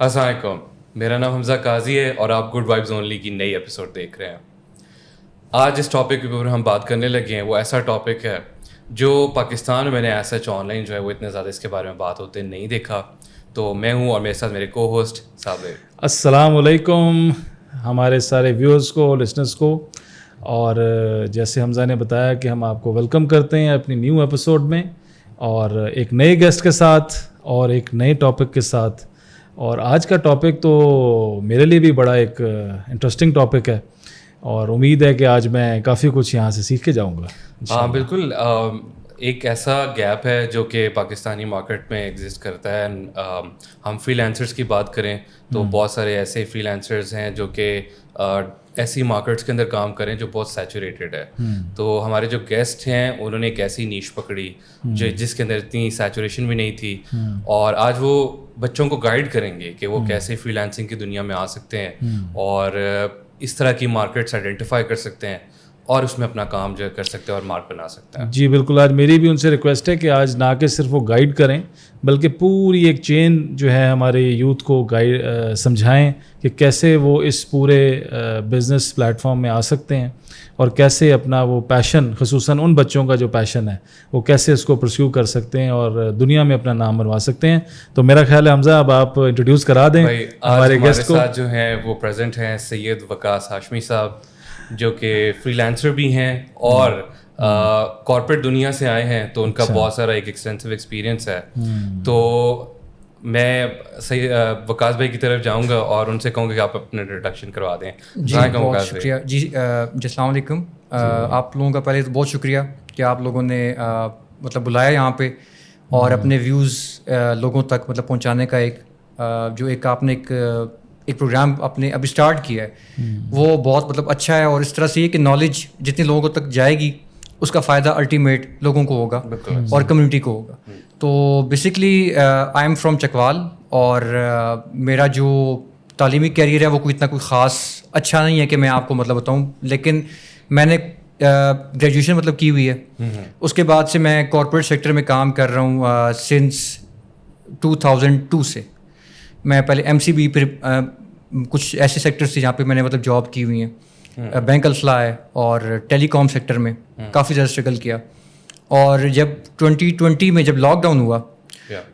السلام علیکم، میرا نام حمزہ قاضی ہے اور آپ گڈ وائبز اونلی کی نئی ایپیسوڈ دیکھ رہے ہیں. آج جس ٹاپک کے اوپر ہم بات کرنے لگے ہیں وہ ایسا ٹاپک ہے جو پاکستان میں نے ایسا آن لائن جو ہے وہ اتنے زیادہ اس کے بارے میں بات ہوتے نہیں دیکھا. تو میں ہوں اور میرے ساتھ میرے کو ہوسٹ صابر. السلام علیکم ہمارے سارے ویورز کو، لسنرز کو. اور جیسے حمزہ نے بتایا کہ ہم آپ کو ویلکم کرتے ہیں اپنی نیو ایپیسوڈ میں، اور ایک نئے گیسٹ کے ساتھ اور ایک نئے ٹاپک کے ساتھ. اور آج کا ٹاپک تو میرے لیے بھی بڑا ایک انٹرسٹنگ ٹاپک ہے، اور امید ہے کہ آج میں کافی کچھ یہاں سے سیکھ کے جاؤں گا. ہاں بالکل، ایک ایسا گیپ ہے جو کہ پاکستانی مارکیٹ میں ایگزسٹ کرتا ہے. ہم فری لانسرز کی بات کریں تو بہت سارے ایسے فری لانسرز ہیں جو کہ ایسی مارکیٹس کے اندر کام کریں جو بہت سیچوریٹڈ ہے. تو ہمارے جو گیسٹ ہیں انہوں نے ایک ایسی نیش پکڑی جس کے اندر اتنی سیچوریشن بھی نہیں تھی، اور آج وہ بچوں کو گائیڈ کریں گے کہ وہ کیسے فری لانسنگ کی دنیا میں آ سکتے ہیں اور اس طرح کی مارکیٹس آئیڈینٹیفائی کر سکتے ہیں اور اس میں اپنا کام جو ہے کر سکتے ہیں اور مارک بنا سکتے ہیں. جی بالکل، آج میری بھی ان سے ریکویسٹ ہے کہ آج نہ کہ صرف وہ گائیڈ کریں بلکہ پوری ایک چین جو ہے ہمارے یوتھ کو گائیڈ سمجھائیں کہ کیسے وہ اس پورے بزنس پلیٹ فارم میں آ سکتے ہیں، اور کیسے اپنا وہ پیشن، خصوصاً ان بچوں کا جو پیشن ہے، وہ کیسے اس کو پرسیو کر سکتے ہیں اور دنیا میں اپنا نام بنوا سکتے ہیں. تو میرا خیال ہے حمزہ اب آپ انٹروڈیوس کرا دیں ہمارے گیسٹ کو. ساتھ جو ہیں وہ پریزنٹ ہیں سید وقاص ہاشمی صاحب، جو کہ فری لانسر بھی ہیں اور کارپوریٹ دنیا سے آئے ہیں، تو ان کا بہت سارا ایک ایکسٹینسو ایکسپیرینس ہے. تو میں وقاص بھائی کی طرف جاؤں گا اور ان سے کہوں گا کہ آپ اپنا انٹروڈکشن کروا دیں. جی بہت شکریہ. جی السلام علیکم. آپ لوگوں کا پہلے تو بہت شکریہ کہ آپ لوگوں نے مطلب بلایا یہاں پہ اور اپنے ویوز لوگوں تک مطلب پہنچانے کا ایک آپ نے ایک پروگرام آپ نے ابھی اسٹارٹ کیا ہے، وہ بہت مطلب اچھا ہے. اور اس طرح سے یہ کہ نالج جتنے لوگوں تک جائے گی اس کا فائدہ الٹیمیٹ لوگوں کو ہوگا اور کمیونٹی کو ہوگا. تو basically I am from Chakwal, اور میرا جو تعلیمی کیریئر ہے وہ کوئی اتنا کوئی خاص اچھا نہیں ہے کہ میں آپ کو مطلب بتاؤں، لیکن میں نے گریجویشن مطلب کی ہوئی ہے. اس کے بعد سے میں کارپوریٹ سیکٹر میں کام کر رہا ہوں سنس 2002 سے. میں پہلے MCB، پھر کچھ ایسے سیکٹرز تھے جہاں پہ میں نے مطلب جاب کی ہوئی ہیں. بینک الفلاح ہے اور ٹیلی کام سیکٹر میں کافی زیادہ اسٹرگل کیا. اور جب 2020 میں جب لاک ڈاؤن ہوا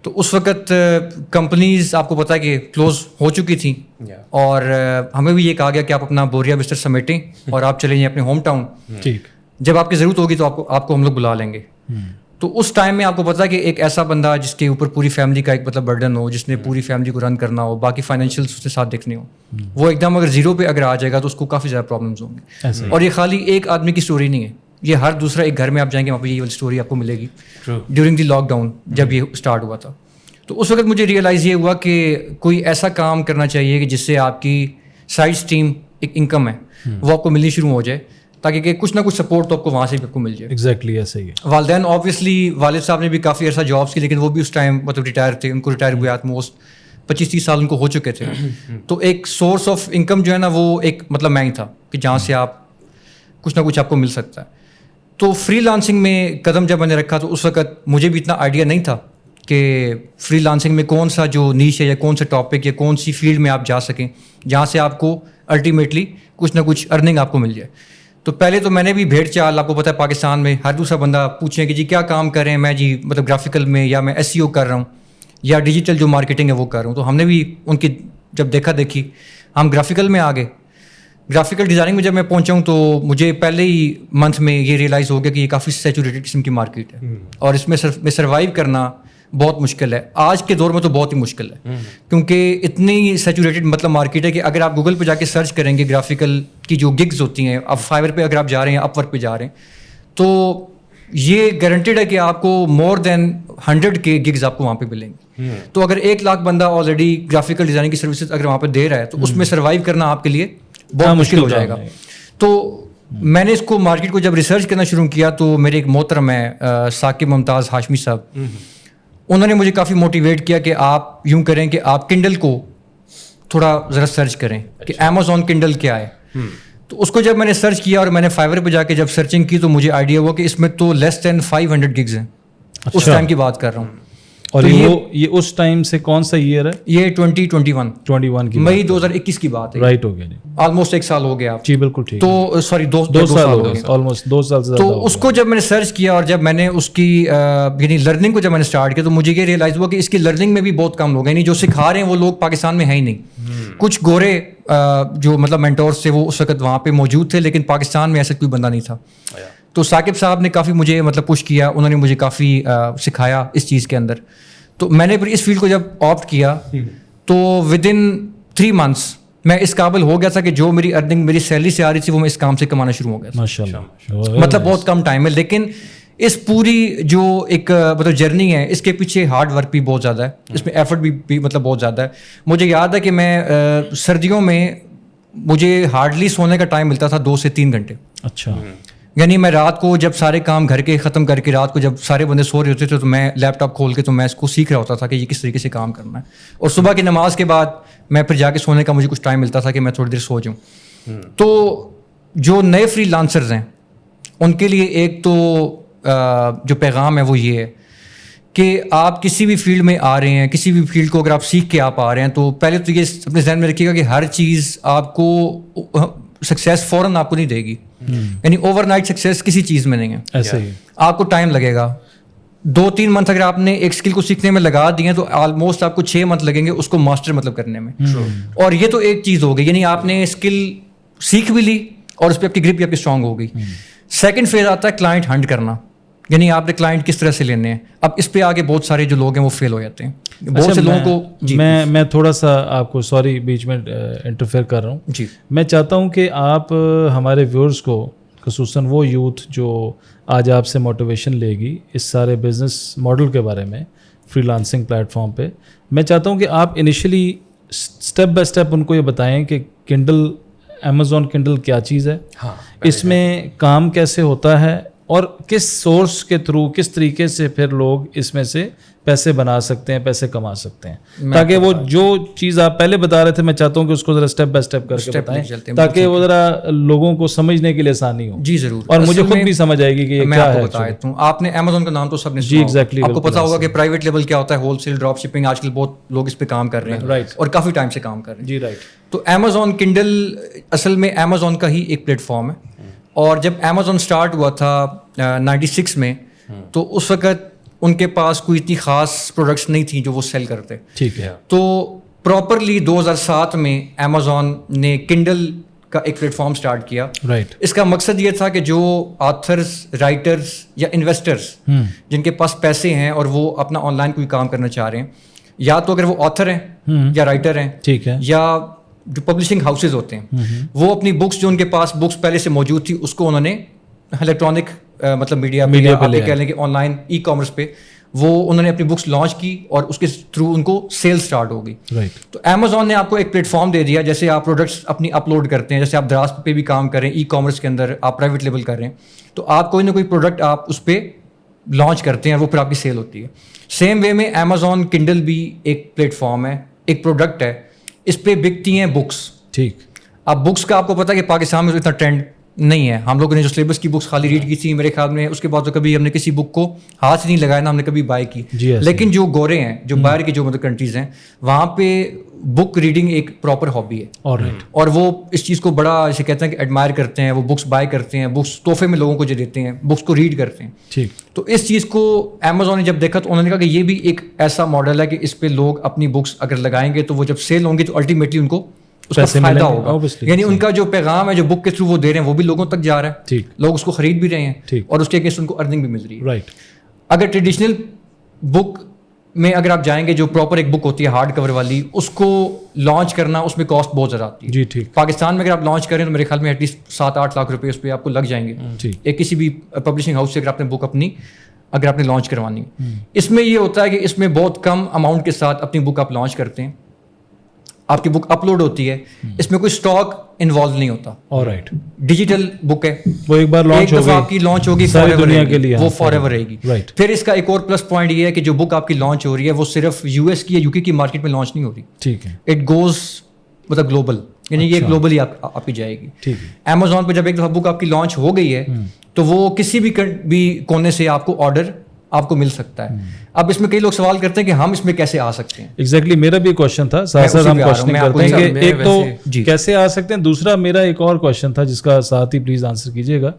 تو اس وقت کمپنیز آپ کو پتہ ہے کہ کلوز ہو چکی تھیں، اور ہمیں بھی یہ کہا گیا کہ آپ اپنا بوریا بستر سمیٹیں اور آپ چلیں جائیں اپنے ہوم ٹاؤن. جب آپ کی ضرورت ہوگی تو آپ کو ہم لوگ بلا لیں گے. تو اس ٹائم میں آپ کو پتا ہے کہ ایک ایسا بندہ جس کے اوپر پوری فیملی کا ایک مطلب برڈن ہو، جس نے پوری فیملی کو رن کرنا ہو، باقی فائنینشیلس اس کے ساتھ دیکھنے ہو، وہ ایک دم اگر زیرو پہ اگر آ جائے گا تو اس کو کافی زیادہ پرابلمس ہوں گے. اور یہ خالی ایک آدمی کی اسٹوری نہیں ہے، یہ ہر دوسرا ایک گھر میں آپ جائیں گے وہاں پہ یہ والی اسٹوری آپ کو ملے گی. ڈیورنگ دی لاک ڈاؤن جب یہ اسٹارٹ ہوا تھا تو اس وقت مجھے ریئلائز یہ ہوا کہ کوئی ایسا کام کرنا چاہیے کہ جس سے آپ کی سائڈ اسٹریم ایک انکم ہے وہ آپ کو ملنی شروع ہو جائے، تاکہ کہ کچھ نہ کچھ سپورٹ تو آپ کو وہاں سے بھی آپ کو مل جائے. ایگزیکٹلی ایسا ہی ہے. والدین آبویسلی والد صاحب نے بھی کافی عرصہ جابس کی، لیکن وہ بھی اس ٹائم مطلب ریٹائر تھے. ان کو ریٹائر ہوئے آت موسٹ 25-30 سال ان کو ہو چکے تھے. تو ایک سورس آف انکم جو ہے نا وہ ایک مطلب میں ہی تھا کہ جہاں سے آپ کچھ نہ کچھ آپ کو مل سکتا ہے. تو فری لانسنگ میں قدم جب میں نے رکھا تو اس وقت مجھے بھی اتنا آئیڈیا نہیں تھا کہ فری لانسنگ میں کون سا جو نیش ہے یا کون سا ٹاپک یا کون سی فیلڈ میں آپ جا سکیں جہاں سے آپ کو الٹیمیٹلی کچھ نہ کچھ ارننگ آپ کو مل جائے. تو پہلے تو میں نے بھی بھیڑ چال، آپ کو پتہ ہے پاکستان میں ہر دوسرا بندہ پوچھیں کہ جی کیا کام کر رہے ہیں، میں جی مطلب گرافیکل میں یا میں SEO کر رہا ہوں یا ڈیجیٹل جو مارکیٹنگ ہے وہ کر رہا ہوں. تو ہم نے بھی ان کی جب دیکھی ہم گرافیکل میں آ گئے. گرافیکل ڈیزائننگ میں جب میں پہنچا ہوں تو مجھے پہلے ہی منتھ میں یہ ریئلائز ہو گیا کہ یہ کافی سیچوریٹڈ قسم کی مارکیٹ ہے اور اس میں سروائیو کرنا بہت مشکل ہے. آج کے دور میں تو بہت ہی مشکل ہے کیونکہ اتنی سیچوریٹڈ مطلب مارکیٹ ہے کہ اگر آپ گوگل پہ جا کے سرچ کریں گے گرافیکل کی جو گگز ہوتی ہیں، اب فائور پہ اگر آپ جا رہے ہیں، اپ ورک پہ جا رہے ہیں، تو یہ گارنٹیڈ ہے کہ آپ کو مور دین 100 کے گگز آپ کو وہاں پہ ملیں گے. تو اگر 1 لاکھ بندہ آلریڈی گرافیکل ڈیزائننگ کی سروسز اگر وہاں پہ دے رہا ہے تو اس میں سروائیو کرنا آپ کے لیے بہت مشکل ہو جائے گا. تو میں نے اس کو مارکیٹ کو جب ریسرچ کرنا شروع کیا تو میرے ایک محترم ہے ثاقب ممتاز ہاشمی صاحب، انہوں نے مجھے کافی موٹیویٹ کیا کہ آپ یوں کریں کہ آپ کنڈل کو تھوڑا ذرا سرچ کریں کہ امیزون کنڈل کیا ہے. تو اس کو جب میں نے سرچ کیا اور میں نے فائور پہ جا کے جب سرچنگ کی تو مجھے آئیڈیا ہوا کہ اس میں تو لیس دین 500 گگز ہیں. اس ٹائم کی بات کر رہا ہوں. اور یہ اس ٹائم سے کون سا ایئر ہے؟ یہ 2021 کی مئی 2021 کی بات ہے. رائٹ ہو گیا جی, آلموسٹ 1 سال ہو گیا. جی بالکل ٹھیک. تو سوری 2 سال ہو گئے, آلموسٹ 2 سال سے. تو اس کو جب میں نے سرچ کیا اور جب میں نے اس کی یعنی لرننگ کو جب میں نے اسٹارٹ کیا تو مجھے یہ ریئلائز ہوا کہ اس کی لرننگ میں بھی بہت کم لوگ ہیں, یعنی جو سکھا رہے ہیں وہ لوگ پاکستان میں ہیں ہی نہیں. کچھ گورے جو مطلب مینٹورس تھے وہ اس وقت وہاں پہ موجود تھے, لیکن پاکستان میں ایسا کوئی بندہ نہیں تھا. تو ثاقب صاحب نے کافی مجھے مطلب پش کیا, انہوں نے مجھے کافی سکھایا اس چیز کے اندر. تو میں نے پھر اس فیلڈ کو جب آپٹ کیا تو ود ان 3 months میں اس قابل ہو گیا تھا کہ جو میری ارننگ میری سیلری سے آ رہی تھی وہ میں اس کام سے کمانا شروع ہو گیا تھا. ماشاءاللہ, مطلب بہت کم ٹائم ہے, لیکن اس پوری جو ایک مطلب جرنی ہے اس کے پیچھے ہارڈ ورک بھی بہت زیادہ ہے, اس میں ایفرٹ بھی مطلب بہت زیادہ ہے. مجھے یاد ہے کہ میں سردیوں میں مجھے ہارڈلی سونے کا ٹائم ملتا تھا 2 سے 3 گھنٹے. اچھا, یعنی میں رات کو جب سارے کام گھر کے ختم کر کے رات کو جب سارے بندے سو رہے ہوتے تھے تو میں لیپ ٹاپ کھول کے تو میں اس کو سیکھ رہا ہوتا تھا کہ یہ کس طریقے سے کام کرنا ہے. اور صبح کی نماز کے بعد میں پھر جا کے سونے کا مجھے کچھ ٹائم ملتا تھا کہ میں تھوڑی دیر سو جاؤں. تو جو نئے فری لانسرز ہیں ان کے لیے ایک تو جو پیغام ہے وہ یہ ہے کہ آپ کسی بھی فیلڈ میں آ رہے ہیں, کسی بھی فیلڈ کو اگر آپ سیکھ کے آپ آ رہے ہیں تو پہلے تو یہ اپنے ذہن میں رکھیے گا کہ ہر چیز آپ کو سکسیس فوراً آپ کو نہیں دے گی. یعنی اوور نائٹ سکسیس کسی چیز میں نہیں ہے, ایسے ہی آپ کو ٹائم لگے گا. 2-3 منتھ اگر آپ نے ایک اسکل کو سیکھنے میں لگا دیے تو آلموسٹ آپ کو 6 منتھ لگیں گے اس کو ماسٹر مطلب کرنے میں. اور یہ تو ایک چیز ہو گئی, یعنی آپ نے اسکل سیکھ بھی لی اور اس پہ آپ کی گرپ بھی آپ کی اسٹرانگ ہو گئی. سیکنڈ فیز آتا ہے کلائنٹ ہنٹ کرنا, یعنی آپ نے کلائنٹ کس طرح سے لینے ہیں. اب اس پہ آگے بہت سارے جو لوگ ہیں وہ فیل ہو جاتے ہیں. بہت سے لوگوں کو میں تھوڑا سا آپ کو سوری بیچ میں انٹرفیئر کر رہا ہوں. جی, میں چاہتا ہوں کہ آپ ہمارے ویورز کو, خصوصاً وہ یوتھ جو آج آپ سے موٹیویشن لے گی اس سارے بزنس ماڈل کے بارے میں فری لانسنگ پلیٹ فارم پہ, میں چاہتا ہوں کہ آپ initially step by step in کو یہ بتائیں کہ کنڈل, امیزون کنڈل کیا چیز ہے, اس میں کام کیسے ہوتا ہے اور کس سورس کے تھرو کس طریقے سے پھر لوگ اس میں سے پیسے بنا سکتے ہیں, پیسے کما سکتے ہیں, تاکہ وہ جو چیز آپ پہلے بتا رہے تھے میں چاہتا ہوں کہ اس کو ذرا اسٹیپ بائی اسٹیپ کر کے بتائیں تاکہ وہ ذرا لوگوں کو سمجھنے کے لیے آسانی ہو. جی ضرور, اور مجھے خود بھی سمجھ آئے گی کہ یہ کیا ہے. بتا دیتا ہوں, آپ نے امیزون کا نام تو سب نے جی ایگزیکٹلی, آپ کو پتا ہوگا کہ پرائیویٹ لیول کیا ہوتا ہے, ہول سیل ڈراپ شپنگ, آج کل بہت لوگ اس پہ کام کر رہے ہیں, رائٹ, اور کافی ٹائم سے کام کر رہے ہیں. جی رائٹ. تو امیزون کنڈل اصل میں امیزون کا ہی ایک پلیٹ فارم ہے. اور جب امیزون اسٹارٹ ہوا تھا 96 میں تو اس وقت ان کے پاس کوئی اتنی خاص پروڈکٹس نہیں تھیں جو وہ سیل کرتے. ٹھیک ہے. تو پراپرلی 2007 میں امیزون نے کنڈل کا ایک پلیٹ فارم اسٹارٹ کیا. رائٹ. اس کا مقصد یہ تھا کہ جو آتھرز, رائٹرز یا انویسٹرز جن کے پاس پیسے ہیں اور وہ اپنا آن لائن کوئی کام کرنا چاہ رہے ہیں, یا تو اگر وہ آتھر ہیں یا رائٹر ہیں, ٹھیک ہے, یا جو پبلشنگ ہاؤسز ہوتے ہیں وہ اپنی بکس جو ان کے پاس بکس پہلے سے موجود تھی اس کو انہوں نے الیکٹرانک مطلب میڈیا پہ آپ کہہ لیں کہ آن لائن ای کامرس پہ وہ انہوں نے اپنی بکس لانچ کی اور اس کے تھرو ان کو سیل اسٹارٹ ہو گئی. تو امیزون نے آپ کو ایک پلیٹ فارم دے دیا, جیسے آپ پروڈکٹس اپنی اپلوڈ کرتے ہیں, جیسے آپ دراز پہ بھی کام کریں ای کامرس کے اندر, آپ پرائیویٹ لیول کر رہے ہیں تو آپ کوئی نہ کوئی پروڈکٹ آپ اس پہ لانچ کرتے ہیں, وہ پھر آپ کی سیل ہوتی ہے. سیم وے میں امیزون کنڈل بھی ایک پلیٹ فارم ہے, ایک پروڈکٹ ہے, اس پہ بکتی ہیں بکس. ٹھیک. اب بکس کا آپ کو پتا ہے کہ پاکستان میں تو اتنا ٹرینڈ نہیں ہے. ہم لوگوں نے جو سلیبس کی بکس خالی ریڈ کی تھی میرے خیال میں, اس کے بعد تو کبھی ہم نے کسی بک کو ہاتھ نہیں لگایا, نہ ہم نے کبھی بائی کی. لیکن جو گورے ہیں, جو باہر کی جو مطلب کنٹریز ہیں, وہاں پہ بک ریڈنگ ایک پراپر ہابی ہے. اور وہ اس چیز کو بڑا جیسے کہتے ہیں کہ ایڈمائر کرتے ہیں, وہ بکس بائی کرتے ہیں, بکس تحفے میں لوگوں کو جو دیتے ہیں, بکس کو ریڈ کرتے ہیں. ٹھیک. تو اس چیز کو امیزون نے جب دیکھا تو انہوں نے کہا کہ یہ بھی ایک ایسا ماڈل ہے کہ اس پہ لوگ اپنی بکس اگر لگائیں گے تو وہ جب سیل ہوں گی تو الٹیمیٹلی ان کو اس کا فائدہ ہوگا. یعنی ان کا جو پیغام ہے جو بک کے تھرو وہ دے رہے ہیں وہ بھی لوگوں تک جا رہا ہے, لوگ اس کو خرید بھی رہے ہیں اور اس کے اگینسٹ ان کو ارننگ بھی مل رہی ہے. رائٹ. اگر ٹریڈیشنل بک میں اگر آپ جائیں گے, جو پراپر ایک بک ہوتی ہے ہارڈ کور والی, اس کو لانچ کرنا اس میں کاسٹ بہت زیادہ آتی ہے. جی ٹھیک. پاکستان میں اگر آپ لانچ کریں تو میرے خیال میں ایٹ لیسٹ 7-8 لاکھ روپے اس پہ آپ کو لگ جائیں گے ایک کسی بھی پبلشنگ ہاؤس سے اگر آپ نے بک اپنی اگر آپ نے لانچ کروانی. اس میں یہ ہوتا ہے کہ اس میں بہت کم اماؤنٹ کے ساتھ اپنی بک آپ لانچ کرتے ہیں, آپ کی بک اپلوڈ ہوتی ہے, اس میں کوئی اسٹاک انوالو نہیں ہوتا. رائٹ. ڈیجیٹل بک ہے, وہ ایک بار لانچ ہو گئی, آپ کی لانچ ہوگی ساری دنیا کے لیے, وہ فار ایور رہے گی. پھر اس کا ایک اور پلس پوائنٹ یہ ہے کہ جو بک آپ کی لانچ ہو رہی ہے وہ صرف یو ایس کی یا یو کے کی مارکیٹ میں لانچ نہیں ہو رہی. ٹھیک ہے. اٹ گوز مطلب گلوبل, یعنی یہ گلوبلی آپ کی جائے گی. ٹھیک ہے. امیزون پہ جب ایک دفعہ بک آپ کی لانچ ہو گئی ہے تو وہ کسی بھی کونے سے آپ کو آرڈر آپ کو مل سکتا ہے. اب اس میں کئی لوگ سوال کرتے ہیں کہ ہم اس میں کیسے آ سکتے ہیں. ایگزیکٹلی میرا بھی کوشچن تھا, ساتھ ساتھ ہم کوشچننگ کرتے ہیں کہ ایک تو کیسے آ سکتے ہیں, دوسرا میرا ایک اور کوشچن تھا جس کا ساتھ ہی پلیز آنسر کیجیے گا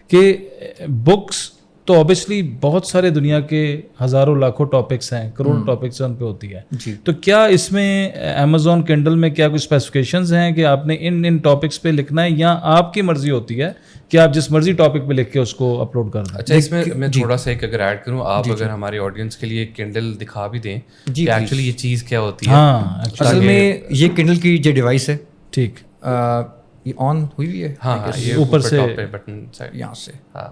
کہ بکس تو اوبیسلی بہت سارے دنیا کے ہزاروں لاکھوں ٹاپکس ہیں, کروڑ ٹاپکس ان پہ ہوتی ہے, تو کیا اس میں امیزون کنڈل میں کیا کچھ اسپیسیفکیشنز ہیں کہ آپ نے ان ٹاپکس پہ لکھنا ہے, یا آپ کی مرضی ہوتی ہے کہ آپ جس مرضی ٹاپک پہ لکھ کے اس کو اپلوڈ کر دیں؟ اچھا, اس میں تھوڑا سا ایک اگر ایڈ کروں, آپ اگر ہمارے آڈینس کے لیے کنڈل دکھا بھی دیں کہ ایکچولی یہ چیز کیا ہوتی ہے. ہاں, اصل میں یہ کنڈل کی جو ڈیوائس ہے, ٹھیک, یہ آن ہوئی ہوئی ہے, ہاں یہ اوپر سے بٹن یہاں سے. ہاں,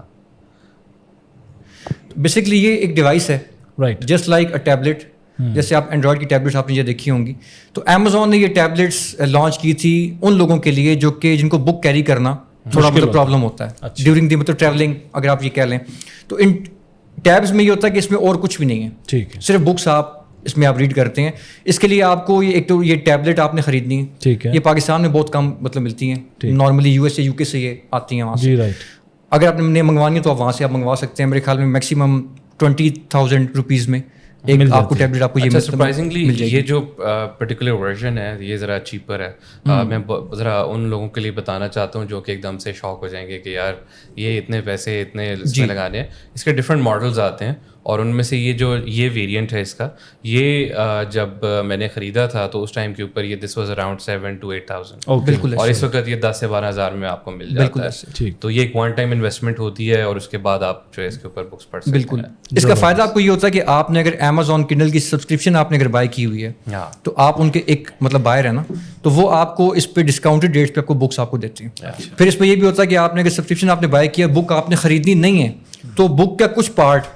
بیسکلی یہ ایک ڈیوائس ہے, right, just like a tablet. جیسے آپ اینڈرائڈ کی ٹیبلٹس آپ نے یہ دیکھی ہوں گی, تو امیزون نے یہ ٹیبلٹس لانچ کی تھی ان لوگوں کے لیے جو کہ جن کو بک کیری کرنا تھوڑا مطلب پرابلم ہوتا ہے ڈیورنگ دی مطلب ٹریولنگ, اگر آپ یہ کہہ لیں. تو ان ٹیبس میں یہ ہوتا ہے کہ اس میں اور کچھ بھی نہیں ہے, ٹھیک ہے, صرف بکس آپ اس میں آپ ریڈ کرتے ہیں. اس کے لیے آپ کو ایک تو یہ ٹیبلٹ آپ نے خریدنی ہے, ٹھیک ہے, یہ پاکستان میں بہت کم مطلب ملتی ہیں, normally U S A you کے سے یہ آتی ہیں وہاں سے. جی رائٹ, اگر آپ نے منگوانی ہے تو آپ وہاں سے آپ منگوا سکتے ہیں. میرے خیال میں میکسیمم 20,000 روپیز میں ایک آپ کو ٹیبلٹ آپ کو یہ سرپرائزنگلی یہ جو پرٹیکولر ورژن ہے یہ ذرا چیپر ہے. میں ذرا ان لوگوں کے لیے بتانا چاہتا ہوں جو کہ ایک دم سے شاک ہو جائیں گے کہ یار یہ اتنے پیسے اتنے اس میں لگانے ہیں. اس کے ڈفرینٹ ماڈلز آتے ہیں اور ان میں سے یہ ویریئنٹ ہے اس کا, یہ جب میں نے خریدا تھا تو اس ٹائم کے اوپر یہ دس واز اراؤنڈ 7,000 to 8,000, بالکل, اور اس وقت یہ 10 سے 12,000 میں آپ کو مل جاتا ہے. تو یہ ایک ون ٹائم انویسٹمنٹ ہوتی ہے اور اس کے بعد آپ جو ہے اس کے اوپر بکس پڑھ سکتے ہیں. بالکل, اس کا فائدہ آپ کو یہ ہوتا ہے کہ آپ نے اگر امیزون کنڈل کی سبسکرپشن آپ نے اگر بائی کی ہوئی ہے تو آپ ان کے ایک مطلب بائر ہے نا, تو وہ آپ کو اس پہ ڈسکاؤنٹڈ ریٹس پہ آپ کو بکس آپ کو دیتے ہیں. پھر اس میں یہ بھی ہوتا ہے کہ آپ نے اگر سبسکرپشن آپ نے بائی کیا, بک آپ نے خریدنی نہیں ہے, تو بک کا کچھ پارٹ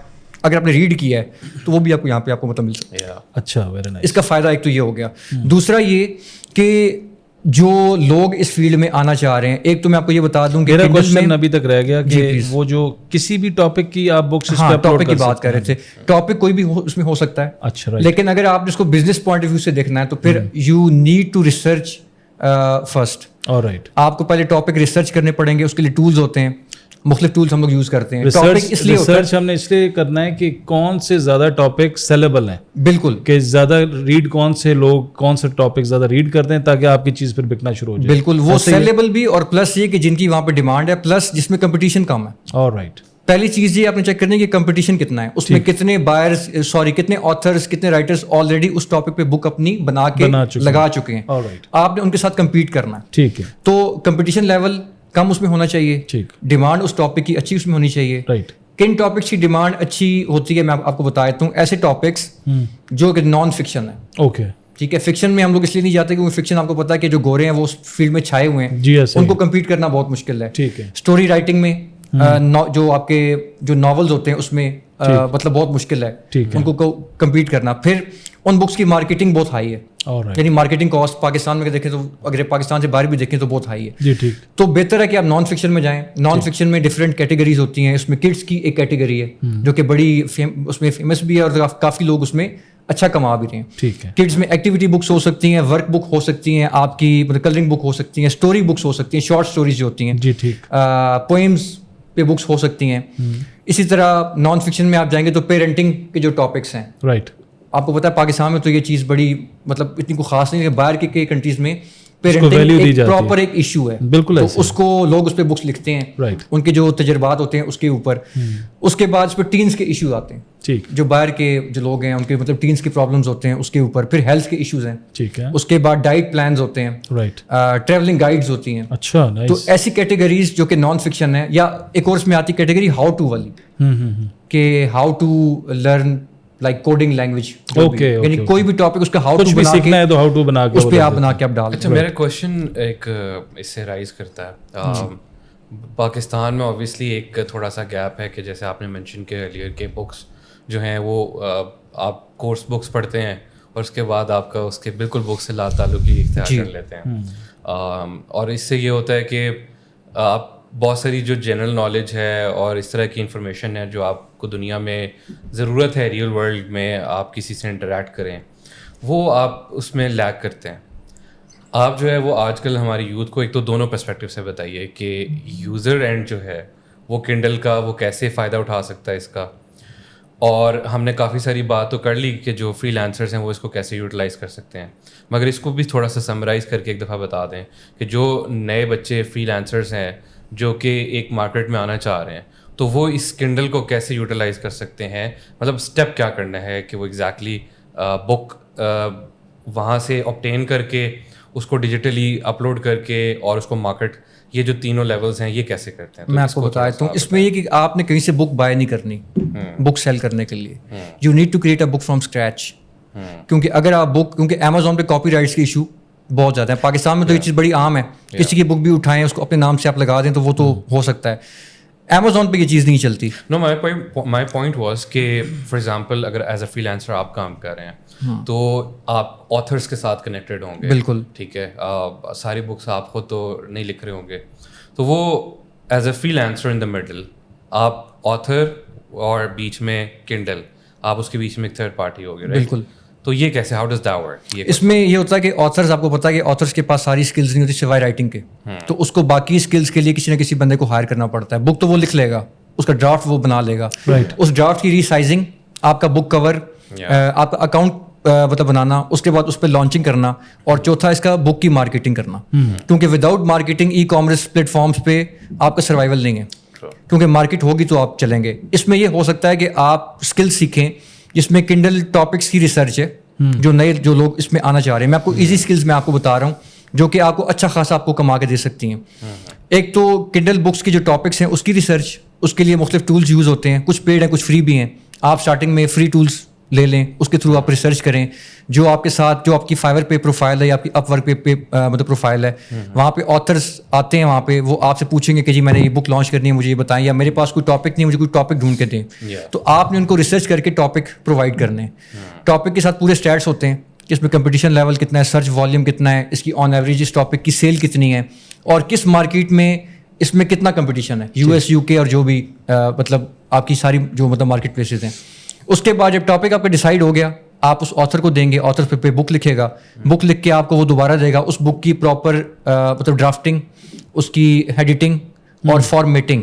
اگر آپ نے ریڈ کیا ہے تو وہ بھی آپ کو یہاں پہ آپ کو مطلب مل سکتا ہے. اچھا, ویری نائس. اس کا فائدہ ایک تو یہ ہو گیا. دوسرا یہ کہ جو لوگ اس فیلڈ میں آنا چاہ رہے ہیں, ایک تو میں آپ کو یہ بتا دوں کہ میرا کوشچن ابھی تک رہ گیا کہ وہ جو کسی بھی ٹاپک کی آپ بکس اس پہ ٹاپک کی بات کر رہے تھے, ٹاپک کوئی بھی اس میں ہو سکتا ہے. اچھا, لیکن اگر آپ اس کو بزنس پوائنٹ آف ویو سے دیکھنا ہے تو پھر you need to research first. Right, آپ کو پہلے ٹاپک ریسرچ کرنے پڑیں گے, اس کے لیے ٹولز ہوتے ہیں, مختلف ٹولس ہم لوگ یوز کرتے ہیں. ریسرچ ہم نے اس لیے کرنا ہے کہ کون سے زیادہ ٹاپک سیلیبل ہیں, بالکل, کہ زیادہ ریڈ کون سے لوگ کون سے ٹاپک زیادہ ریڈ کرتے ہیں تاکہ آپ کی چیز پھر بکنا شروع ہو جائے. بالکل, وہ سیلیبل بھی, اور پلس یہ کہ جن کی وہاں پہ ڈیمانڈ ہے, پلس جس میں کمپٹیشن کم ہے. رائٹ, پہلی چیز یہ آپ نے چیک کرنی ہے کہ کمپٹیشن کتنا ہے, اس میں کتنے بائرس کتنے آتھرس کتنے رائٹرس آلریڈی اس ٹاپک پہ بک اپنی بنا کے لگا چکے ہیں. آپ نے ان کے ساتھ کمپیٹ کرنا ہے. ٹھیک ہے, تو کمپٹیشن لیول کم اس میں ہونا چاہیے, ٹھیک, ڈیمانڈ اس ٹاپک کی اچھی اس میں ہونی چاہیے. رائٹ, کن ٹاپکس کی ڈیمانڈ اچھی ہوتی ہے میں آپ کو بتا دیتا ہوں. ایسے ٹاپکس جو کہ نان فکشن ہے. اوکے, ٹھیک ہے, فکشن میں ہم لوگ اس لیے نہیں جاتے کیونکہ فکشن آپ کو پتا ہے کہ جو گورے ہیں وہ اس فیلڈ میں چھائے ہوئے ہیں, جی, ان کو کمپیٹ کرنا بہت مشکل ہے. ٹھیک ہے, اسٹوری رائٹنگ میں جو آپ کے جو ناولز ہوتے ہیں اس میں مطلب بہت مشکل ہے ان کو کمپیٹ کرنا. پھر ان بکس کی مارکیٹنگ بہت ہائی ہے, یعنی مارکیٹنگ کاسٹ پاکستان میں دیکھیں تو اگر پاکستان سے باہر بھی دیکھیں تو بہت ہائی ہے. جی, ٹھیک. تو بہتر ہے کہ آپ نان فکشن میں جائیں. نان فکشن میں ڈفرینٹ کیٹیگریز ہوتی ہیں. اس میں کڈس کی ایک کیٹیگری ہے جو کہ بڑی اس میں فیمس بھی ہے اور کافی لوگ اس میں اچھا کما بھی رہے ہیں. ٹھیک ہے, کڈس میں ایکٹیویٹی بکس ہو سکتی ہیں, ورک بک ہو سکتی ہیں, آپ کی مطلب کلرنگ بک ہو سکتی ہیں, اسٹوری بکس ہو سکتی ہیں, شارٹ اسٹوریز جو ہوتی ہیں, جی, ٹھیک, پوئمس پہ بکس ہو سکتی ہیں. اسی طرح نان فکشن میں آپ جائیں گے تو پیرنٹنگ کے جو ٹاپکس ہیں, رائٹ, آپ کو پتا ہے پاکستان میں تو یہ چیز بڑی مطلب اتنی کوئی خاص نہیں ہے. باہر کے کنٹریز میں پیرنٹنگ ایک پراپر ایک ایشو ہے, بالکل, تو اس کو لوگ اس پہ بکس لکھتے ہیں, ان کے جو تجربات ہوتے ہیں اس کے اوپر. اس کے بعد اس پہ ٹینس کے ایشوز آتے ہیں, ٹھیک, جو باہر کے جو لوگ ہیں ان کے مطلب ٹینس کے پرابلمس ہوتے ہیں اس کے اوپر. پھر ہیلتھ کے ایشوز ہیں, ٹھیک ہے, اس کے بعد ڈائٹ پلانز ہوتے ہیں, رائٹ, ٹریولنگ گائیڈز ہوتی ہیں. اچھا, تو ایسی کیٹیگریز جو کہ نان فکشن ہے. یا ایک اور اس میں آتی کیٹیگری ہاؤ ٹو والی, کہ how to learn like coding language, یعنی کوئی بھی ٹاپک اس کا ہاؤ ٹو سیکھنا ہے تو ہاؤ ٹو بنا کے اس پہ آپ بنا کے آپ ڈال. اچھا, میرا کوشچن ایک اس سے رائز کرتا ہے. پاکستان میں اوبیسلی ایک تھوڑا سا گیپ ہے کہ جیسے آپ نے مینشن کیا ارلیئر کہ بکس جو ہیں وہ آپ کورس بکس پڑھتے ہیں اور اس کے بعد آپ کا اس کے بالکل بک سے لا تعلقی اختیار کر لیتے ہیں. اور اس سے یہ ہوتا ہے کہ آپ بہت ساری جو جنرل نالج ہے اور اس طرح کی انفارمیشن ہے جو آپ کو دنیا میں ضرورت ہے ریئل ورلڈ میں آپ کسی سے انٹریکٹ کریں, وہ آپ اس میں لیک کرتے ہیں. آپ جو ہے وہ آج کل ہماری یوتھ کو ایک تو دونوں پرسپیکٹیو سے بتائیے کہ یوزر اینڈ جو ہے وہ کنڈل کا وہ کیسے فائدہ اٹھا سکتا ہے اس کا, اور ہم نے کافی ساری بات تو کر لی کہ جو فری لانسرز ہیں وہ اس کو کیسے یوٹیلائز کر سکتے ہیں, مگر اس کو بھی تھوڑا سا سمرائز کر کے ایک دفعہ بتا دیں کہ جو نئے بچے فری لانسرز ہیں جو کہ ایک مارکیٹ میں آنا چاہ رہے ہیں تو وہ اس کنڈل کو کیسے یوٹیلائز کر سکتے ہیں, مطلب اسٹیپ کیا کرنا ہے کہ وہ ایگزیکٹلی بک وہاں سے آبٹین کر کے اس کو ڈیجیٹلی اپلوڈ کر کے اور اس کو مارکیٹ, یہ جو تینوں لیولز ہیں یہ کیسے کرتے ہیں. میں آپ کو بتا دیتا ہوں, اس میں یہ کہ آپ نے کہیں سے بک بائی نہیں کرنی بک سیل کرنے کے لیے. You need to create a book from scratch, کیونکہ اگر آپ بک, کیونکہ امیزون پہ کاپی رائٹس کے ایشو بہت زیادہ ہے. پاکستان میں تو یہ چیز بڑی عام ہے, کسی کی بک بھی اٹھائیں اس کو اپنے نام سے آپ لگا دیں تو وہ تو ہو سکتا ہے. امیزون پہ یہ چیز نہیں چلتی. نو مائی پوائنٹ واز کہ فار ایگزامپل اگر ایز اے فری لانسر آپ کام کر رہے ہیں تو آپ آتھرس کے ساتھ کنیکٹڈ ہوں گے. بالکل ٹھیک ہے, ساری بکس آپ خود تو نہیں لکھ رہے ہوں گے, تو وہ as a free lancer in the middle آپ آتھر اور بیچ میں کنڈل, آپ اس کے بیچ میں ایک تھرڈ پارٹی ہوگی. بالکل. تو یہ کیسے, ہاؤ ڈز دیٹ ورک؟ اس میں یہ ہوتا ہے کہ آتھرز, آپ کو پتا ہے کہ آتھرز کے پاس ساری اسکلز نہیں ہوتی سوائے رائٹنگ کے, تو اس کو باقی اسکلز کے لیے کسی نہ کسی بندے کو ہائر کرنا پڑتا ہے. بک تو وہ لکھ لے گا, اس کا ڈرافٹ وہ بنا لے گا, اس ڈرافٹ کی ریسائزنگ, آپ کا بک کور, آپ کا اکاؤنٹ مطلب بنانا, اس کے بعد اس پہ لانچنگ کرنا, اور چوتھا اس کا بک کی مارکیٹنگ کرنا. کیونکہ without marketing e commerce platforms پہ آپ کا سروائیول نہیں ہے, کیونکہ مارکیٹ ہوگی تو آپ چلیں گے. اس میں یہ ہو سکتا ہے کہ آپ اسکل سیکھیں جس میں کنڈل ٹاپکس کی ریسرچ ہے, جو نئے جو لوگ اس میں آنا چاہ رہے ہیں. میں آپ کو ایزی اسکلز میں آپ کو بتا رہا ہوں جو کہ آپ کو اچھا خاصا آپ کو کما کے دے سکتی ہیں. ایک تو کنڈل بکس کی جو ٹاپکس ہیں اس کی ریسرچ, اس کے لیے مختلف ٹولز یوز ہوتے ہیں, کچھ پیڈ ہیں کچھ فری بھی ہیں. آپ اسٹارٹنگ میں فری ٹولز لے لیں, اس کے تھرو آپ ریسرچ کریں. جو آپ کے ساتھ, جو آپ کی فائور پہ پروفائل ہے یا آپ کی اپ ورک پہ مطلب پروفائل ہے, وہاں پہ آتھرس آتے ہیں, وہاں پہ وہ آپ سے پوچھیں گے کہ جی میں نے یہ بک لانچ کرنی ہے, مجھے یہ بتائیں, یا میرے پاس کوئی ٹاپک نہیں, مجھے کوئی ٹاپک ڈھونڈ کے دیں. تو آپ نے ان کو ریسرچ کر کے ٹاپک پرووائڈ کرنے. ٹاپک کے ساتھ پورے اسٹیٹس ہوتے ہیں کہ اس میں کمپٹیشن لیول کتنا ہے, سرچ والیوم کتنا ہے, اس کی آن ایوریج اس ٹاپک کی سیل کتنی ہے, اور کس مارکیٹ میں اس میں کتنا کمپٹیشن ہے, یو ایس, یو کے, اور جو بھی مطلب آپ کی ساری جو مطلب مارکیٹ پلیسز ہیں. اس کے بعد جب ٹاپک آپ کا ڈیسائیڈ ہو گیا, آپ اس آتھر کو دیں گے, آتھر پہ بک لکھے گا, بک لکھ کے آپ کو وہ دوبارہ دے گا. اس بک کی پراپر مطلب ڈرافٹنگ, اس کی ایڈیٹنگ اور formatting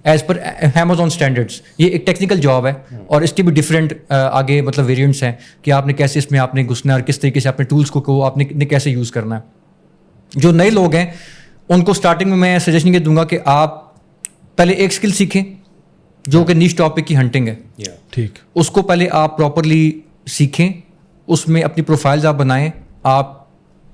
as per Amazon standards. یہ ایک ٹیکنیکل جاب ہے, اور اس کے بھی ڈفرینٹ آگے مطلب ویریئنٹس ہیں کہ آپ نے کیسے اس میں آپ نے گھسنا ہے اور کس طریقے سے اپنے ٹولس کو آپ نے کیسے یوز کرنا ہے. جو نئے لوگ ہیں ان کو اسٹارٹنگ میں سجیشن یہ دوں گا کہ آپ پہلے ایک اسکل سیکھیں جو کہ نیش ٹاپک کی ہنٹنگ ہے. ٹھیک, اس کو پہلے آپ پراپرلی سیکھیں, اس میں اپنی پروفائلز آپ بنائیں. آپ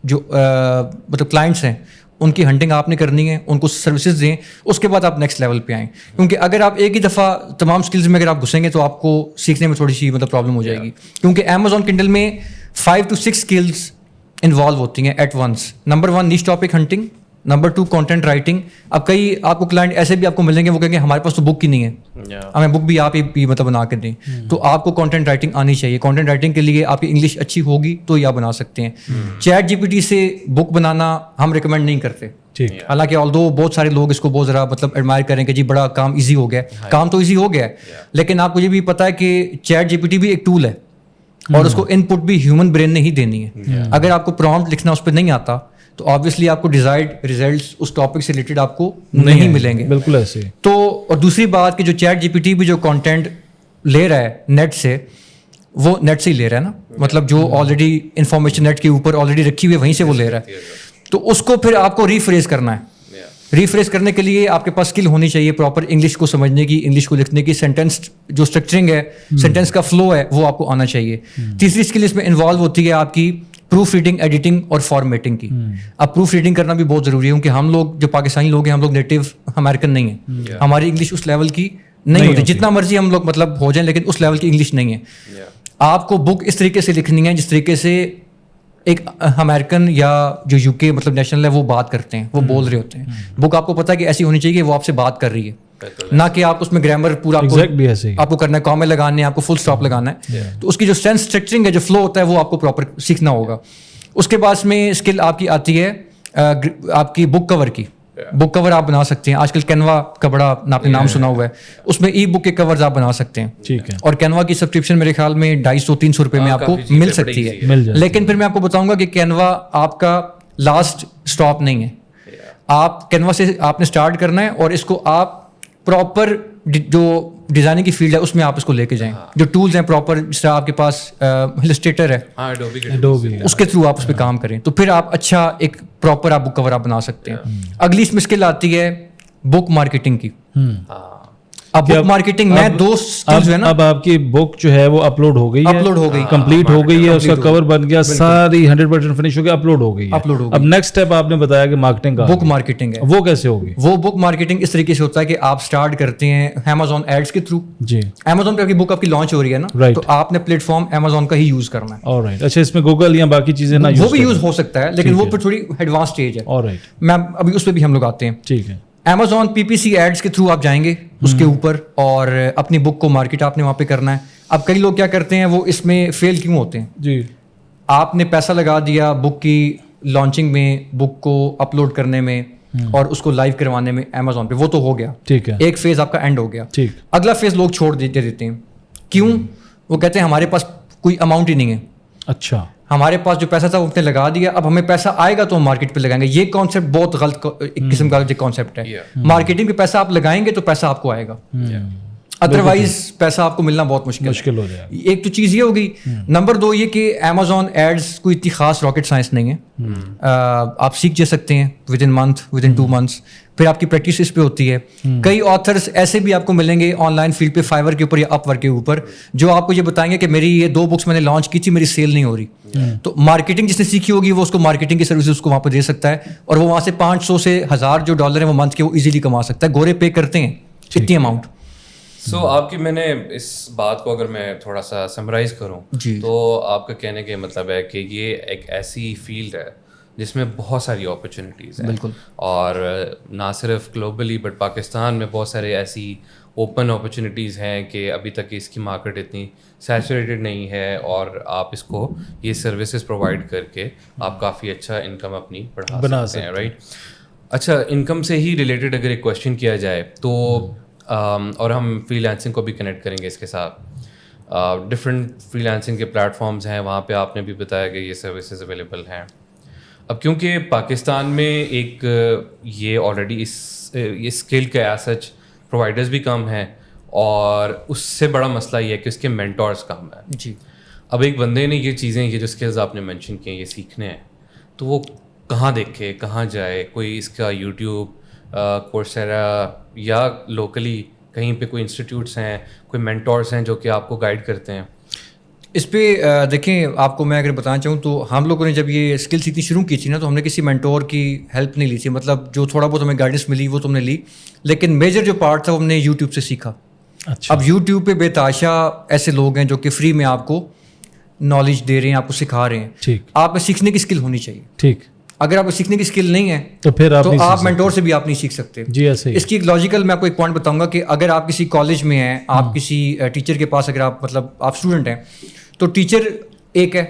جو مطلب کلائنٹس ہیں ان کی ہنٹنگ آپ نے کرنی ہے, ان کو سروسز دیں, اس کے بعد آپ نیکسٹ لیول پہ آئیں. کیونکہ اگر آپ ایک ہی دفعہ تمام اسکلز میں اگر آپ گھسیں گے تو آپ کو سیکھنے میں تھوڑی سی مطلب پرابلم ہو جائے گی. کیونکہ امیزون کنڈل میں 5 to 6 اسکلز انوالو ہوتی ہیں at once. Number 1 niche topic hunting, number 2 content writing. اب کئی آپ کو کلائنٹ ایسے بھی آپ کو ملیں گے, وہ کہیں گے ہمارے پاس تو بک ہی نہیں ہے, ہمیں بک بھی آپ ہی مطلب بنا کے دیں. تو آپ کو کانٹینٹ رائٹنگ آنی چاہیے. کانٹینٹ رائٹنگ کے لیے آپ کی انگلش اچھی ہوگی تو یہ آپ بنا سکتے ہیں. چیٹ جی پی ٹی سے بک بنانا ہم ریکمینڈ نہیں کرتے, حالانکہ آلدو بہت سارے لوگ اس کو بہت ذرا مطلب ایڈمائر کریں کہ جی بڑا کام ایزی ہو گیا. کام تو ایزی ہو گیا ہے, لیکن آپ کو یہ بھی پتہ ہے کہ چیٹ جی پی ٹی بھی ایک ٹول ہے, اور اس کو ان پٹ بھی ہیومن برین نے ہی دینی ہے. اگر آپ کو پرومپٹ لکھنا اس پہ نہیں آتا تو آبویسلی آپ کو ڈیزائرڈ ریزلٹس اس ٹاپک سے ریلیٹڈ آپ کو نہیں ملیں گے. بالکل ایسے. تو اور دوسری بات کہ جو چیٹ جی پی ٹی بھی جو کانٹینٹ لے رہا ہے نیٹ سے, وہ نیٹ سے ہی لے رہا ہے نا, مطلب جو آلریڈی انفارمیشن نیٹ کے اوپر آلریڈی رکھی ہوئی ہے وہیں سے وہ لے رہا ہے. تو اس کو پھر آپ کو ریفریز کرنا ہے. ریفریز کرنے کے لیے آپ کے پاس اسکل ہونی چاہیے پراپر انگلش کو سمجھنے کی, انگلش کو لکھنے کی, سینٹینس جو اسٹرکچرنگ ہے, سینٹینس کا فلو ہے, وہ آپ کو آنا چاہیے. تیسری اسکل اس میں انوالو ہوتی ہے آپ کی پروف ریڈنگ, ایڈیٹنگ اور فارمیٹنگ کی. اب پروف ریڈنگ کرنا بھی بہت ضروری ہے, کیونکہ ہم لوگ جو پاکستانی لوگ ہیں, ہم لوگ نیٹو امیریکن نہیں ہیں, ہماری انگلش اس لیول کی نہیں ہوتی. جتنا مرضی ہم لوگ مطلب ہو جائیں, لیکن اس لیول کی انگلش نہیں ہے. آپ کو بک اس طریقے سے لکھنی ہے جس طریقے سے ایک امیریکن یا جو یو کے مطلب نیشنل ہے وہ بات کرتے ہیں, وہ بول رہے ہوتے ہیں. بک آپ کو پتا ہے کہ ایسی ہونی چاہیے کہ وہ آپ سے بات کر رہی ہے, نہ کہ آپ اس میں گرامر پورا آپ کو کرنا ہے, کامے لگانے ہیں, آپ کو فل اسٹاپ لگانا ہے. تو اس کی جو سینس اسٹرکچرنگ ہے, جو فلو ہوتا ہے, وہ آپ کو پراپر سیکھنا ہوگا. اس کے بعد میں اسکل آپ کی آتی ہے آپ کی بک کور کی. بک کور آپ بنا سکتے ہیں. آج کل کینوا کا بڑا آپ نے نام سنا ہوا ہے, اس میں ای بک کے کورز آپ بنا سکتے ہیں. ٹھیک ہے. اور کینوا کی سبسکرپشن میرے خیال میں 250-300 روپے میں آپ کو مل سکتی ہے. لیکن پھر میں آپ کو بتاؤں گا کہ کینوا آپ کا لاسٹ اسٹاپ نہیں ہے. آپ کینوا سے آپ نے اسٹارٹ کرنا ہے, اور اس کو آپ پراپر جو ڈیزائننگ کی فیلڈ ہے اس میں آپ اس کو لے کے جائیں. جو ٹولز ہیں پراپر, جس طرح آپ کے پاس السٹریٹر ہے, Adobe اس کے تھرو آپ اس پہ کام کریں تو پھر آپ اچھا ایک پراپر آپ بک کور آپ بنا سکتے ہیں. اگلی اس میں اسکل آتی ہے بک مارکیٹنگ کی. اب بک مارکیٹنگ میں دو اسکلز جو ہے نا, اب آپ کی بک جو ہے وہ اپلوڈ ہو گئی ہے, کمپلیٹ ہو گئی ہے, اس کا کور بن گیا, ساری 100% فنش ہو گیا, اپلوڈ ہو گئی ہے. اب نیکسٹ اسٹیپ آپ نے بتایا کہ مارکیٹنگ کا, بک مارکیٹنگ ہے. وہ کیسے ہوگی؟ وہ بک مارکیٹنگ اس طریقے سے ہوتا ہے کہ آپ اسٹارٹ کرتے ہیں Amazon ایڈس کے تھرو. جی, Amazon پہ آپ کی بک آپ کی لانچ ہو رہی ہے نا, تو آپ نے پلیٹ فارم Amazon کا ہی یوز کرنا ہے. آلرائٹ, اچھا اس میں گوگل یا باقی چیزیں نہ وہ بھی یوز ہو سکتا ہے, لیکن وہ پھر تھوڑی ایڈوانس اسٹیج ہے. آلرائٹ, میں ابھی اس پہ بھی ہم لوگ آتے ہیں. ٹھیک ہے. Amazon PPC ایڈس کے تھرو آپ جائیں گے اس کے اوپر, اور اپنی بک کو مارکیٹ آپ نے وہاں پہ کرنا ہے. اب کئی لوگ کیا کرتے ہیں, وہ اس میں فیل کیوں ہوتے ہیں؟ جی, آپ نے پیسہ لگا دیا بک کی لانچنگ میں, بک کو اپلوڈ کرنے میں اور اس کو لائیو کروانے میں Amazon پہ, وہ تو ہو گیا, ٹھیک ہے, ایک فیز آپ کا اینڈ ہو گیا. ٹھیک. اگلا فیز لوگ چھوڑ دیتے ہیں. کیوں؟ وہ کہتے ہیں ہمارے پاس کوئی اماؤنٹ ہی نہیں ہے. اچھا, ہمارے پاس جو پیسہ تھا وہ نے لگا دیا, اب ہمیں پیسہ آئے گا تو ہم مارکیٹ پہ لگائیں گے. یہ کانسیپٹ بہت غلط ایک قسم کا کانسیپٹ ہے. مارکیٹنگ پہ پیسہ آپ لگائیں گے تو پیسہ آپ کو آئے گا, ادروائز پیسہ آپ کو ملنا بہت مشکل ہو جائے گا. ایک تو چیز یہ ہوگی. نمبر 2 یہ کہ Amazon ایڈس کوئی اتنی خاص راکٹ سائنس نہیں ہے, آپ سیکھ جا سکتے ہیں ود ان 2 months. پھر آپ کی پریکٹس اس پہ ہوتی ہے. کئی آتھرس ایسے بھی آپ کو ملیں گے آن لائن فیلڈ پہ, فائیور کے اوپر یا اپ ورک کے اوپر, جو آپ کو یہ بتائیں گے کہ میری یہ 2 books میں نے لانچ کی تھی, میری سیل نہیں ہو رہی. تو مارکیٹنگ جس نے سیکھی ہوگی وہ اس کو مارکیٹنگ کی سروسز اس کو وہاں پہ دے سکتا ہے, اور وہ وہاں سے 500 سے 1000 جو ڈالر ہیں وہ منتھ کے وہ ایزیلی کما سکتا ہے. گورے پے کرتے ہیں اتنی اماؤنٹ. سو آپ کی, میں نے اس بات کو اگر میں تھوڑا سا سمرائز کروں تو آپ کا کہنے کا مطلب ہے کہ یہ ایک ایسی فیلڈ ہے جس میں بہت ساری اپرچونیٹیز ہیں. بالکل. اور نہ صرف گلوبلی بٹ پاکستان میں بہت سارے ایسی اوپن اپرچونیٹیز ہیں کہ ابھی تک اس کی مارکیٹ اتنی سیچوریٹڈ نہیں ہے, اور آپ اس کو یہ سروسز پرووائڈ کر کے آپ کافی اچھا انکم اپنی بڑھا سکتے ہیں, رائٹ. اچھا, انکم سے ہی ریلیٹڈ اگر ایک کویشچن کیا جائے تو, اور ہم فری لانسنگ کو بھی کنیکٹ کریں گے اس کے ساتھ, ڈفرینٹ فری لانسنگ کے پلیٹ فارمز ہیں, وہاں پہ آپ نے بھی بتایا کہ یہ سروسز اویلیبل ہیں. اب کیونکہ پاکستان میں ایک یہ آلریڈی اس اسکل کے ایز سچ پرووائڈرز بھی کم ہیں, اور اس سے بڑا مسئلہ یہ ہے کہ اس کے مینٹورس کم ہیں. جی. اب ایک بندے نے یہ چیزیں, یہ جو اسکلز آپ نے مینشن کی ہیں, یہ سیکھنے ہیں, تو وہ کہاں دیکھے, کہاں جائے؟ کوئی اس کا یوٹیوب, کورسیرا, یا لوکلی کہیں پہ کوئی انسٹیٹیوٹس ہیں, کوئی مینٹورس ہیں جو کہ آپ کو گائیڈ کرتے ہیں؟ اس پہ دیکھیں, آپ کو میں اگر بتانا چاہوں تو ہم لوگوں نے جب یہ اسکل سیکھنی شروع کی تھی نا, تو ہم نے کسی مینٹور کی ہیلپ نہیں لی تھی. مطلب جو تھوڑا بہت ہمیں گائیڈنس ملی وہ تو ہم نے لی, لیکن میجر جو پارٹ تھا وہ ہم نے یوٹیوب سے سیکھا. اب یوٹیوب پہ بے تحاشا ایسے لوگ ہیں جو کہ فری میں آپ کو نالج دے رہے ہیں, آپ کو سکھا رہے ہیں. ٹھیک. آپ میں سیکھنے کی اسکل ہونی چاہیے. ٹھیک. اگر آپ کو سیکھنے کی اسکل نہیں ہے تو پھر آپ مینٹور سے بھی آپ نہیں سیکھ سکتے. جی ایسے. اس کی ایک لاجیکل میں آپ کو ایک پوائنٹ بتاؤں گا کہ اگر آپ کسی کالج میں ہیں, آپ کسی ٹیچر کے پاس, اگر آپ مطلب آپ اسٹوڈنٹ ہیں, تو ٹیچر ایک ہے,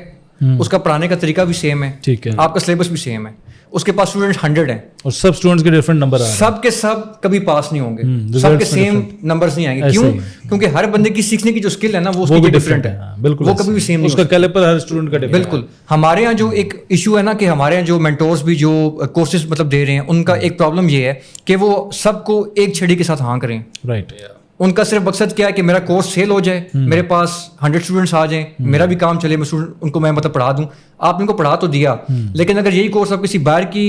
اس کا پڑھانے کا طریقہ بھی سیم ہے, ٹھیک ہے, آپ کا سلیبس بھی سیم ہے, اس کے پاس اسٹوڈنٹ 100 ہیں, اور سب اسٹوڈنٹس کے ڈفرینٹ نمبر آ رہے ہیں, سب کے سب کبھی پاس نہیں ہوں گے, سب کے سیم نمبرز نہیں آئیں گے. کیوں؟ کیونکہ ہر بندے کی سیکھنے کی جو اسکل ہے نا وہ اس کی ڈفرینٹ ہے. بالکل, وہ کبھی بھی سیم نہیں, اس کا کیلیپر ہر اسٹوڈنٹ کا ڈفرینٹ. بالکل. ہمارے یہاں جو ایک ایشو ہے نا کہ ہمارے یہاں جو مینٹورس بھی جو کورسز مطلب دے رہے ہیں, ان کا ایک پرابلم یہ ہے کہ وہ سب کو ایک چھڑی کے ساتھ ہاں کریں. رائٹ. ان کا صرف مقصد کیا ہے کہ میرا کورس سیل ہو جائے, میرے پاس 100 اسٹوڈنٹس آ جائیں, میرا بھی کام چلے, میں ان کو میں مطلب پڑھا دوں. آپ ان کو پڑھا تو دیا, لیکن اگر یہی کورس آپ کسی باہر کی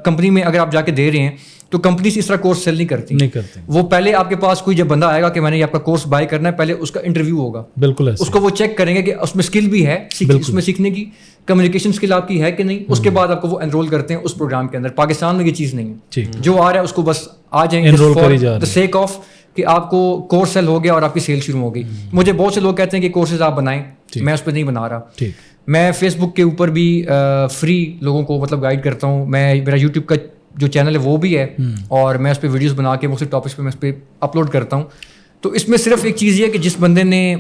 کمپنی میں اگر آپ جا کے دے رہے ہیں تو کمپنیز اس طرح کورس سیل نہیں کرتی. وہ پہلے آپ کے پاس کوئی جب بندہ آئے گا کہ میں نے آپ کا کورس بائی کرنا ہے, پہلے اس کا انٹرویو ہوگا. بالکل. اس کو وہ چیک کریں گے کہ اس میں اسکل بھی ہے, اس میں سیکھنے کی کمیونیکیشن اسکل آپ کی ہے کہ نہیں. اس کے بعد آپ کو وہ انرول کرتے ہیں اس پروگرام کے اندر. پاکستان میں یہ چیز نہیں ہے, جو آ رہا ہے اس کو بس آ جائیں فار سیک آف کہ آپ کو کورس سیل ہو گیا اور آپ کی سیل شروع ہو گئی. مجھے بہت سے لوگ کہتے ہیں کہ کورسز آپ بنائیں, میں اس پہ نہیں بنا رہا. میں فیس بک کے اوپر بھی فری لوگوں کو مطلب گائیڈ کرتا ہوں. میرا یوٹیوب کا جو چینل ہے وہ بھی ہے, اور میں اس پہ ویڈیوز بنا کے مختلف ٹاپکس پہ میں اس پہ اپلوڈ کرتا ہوں. تو اس میں صرف ایک چیز یہ ہے کہ جس بندے نے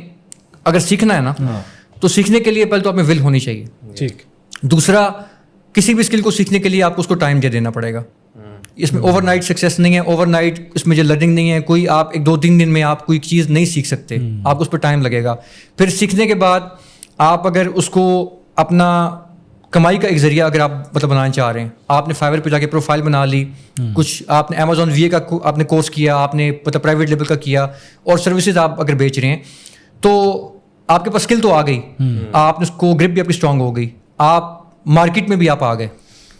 اگر سیکھنا ہے نا, تو سیکھنے کے لیے پہلے تو آپ میں ول ہونی چاہیے. ٹھیک. دوسرا, کسی بھی اسکل کو سیکھنے کے لیے آپ کو اس کو ٹائم دے دینا پڑے گا. اس میں اوور نائٹ سکسیس نہیں ہے, اوور نائٹ اس میں جو لرننگ نہیں ہے. کوئی آپ 1-2-3 دن میں آپ کوئی چیز نہیں سیکھ سکتے, آپ کو اس پہ ٹائم لگے گا. پھر سیکھنے کے بعد آپ اگر اس کو اپنا کمائی کا ایک ذریعہ اگر آپ مطلب بنانا چاہ رہے ہیں, آپ نے فائور پہ جا کے پروفائل بنا لی, کچھ آپ نے امیزون وی اے کا آپ نے کورس کیا, آپ نے مطلب پرائیویٹ لیبل کا کیا, اور سروسز آپ اگر بیچ رہے ہیں تو آپ کے پاس اسکل تو آ گئی, آپ نے اس کو گرپ بھی آپ کی اسٹرانگ ہو گئی, آپ مارکیٹ میں بھی آپ آ گئے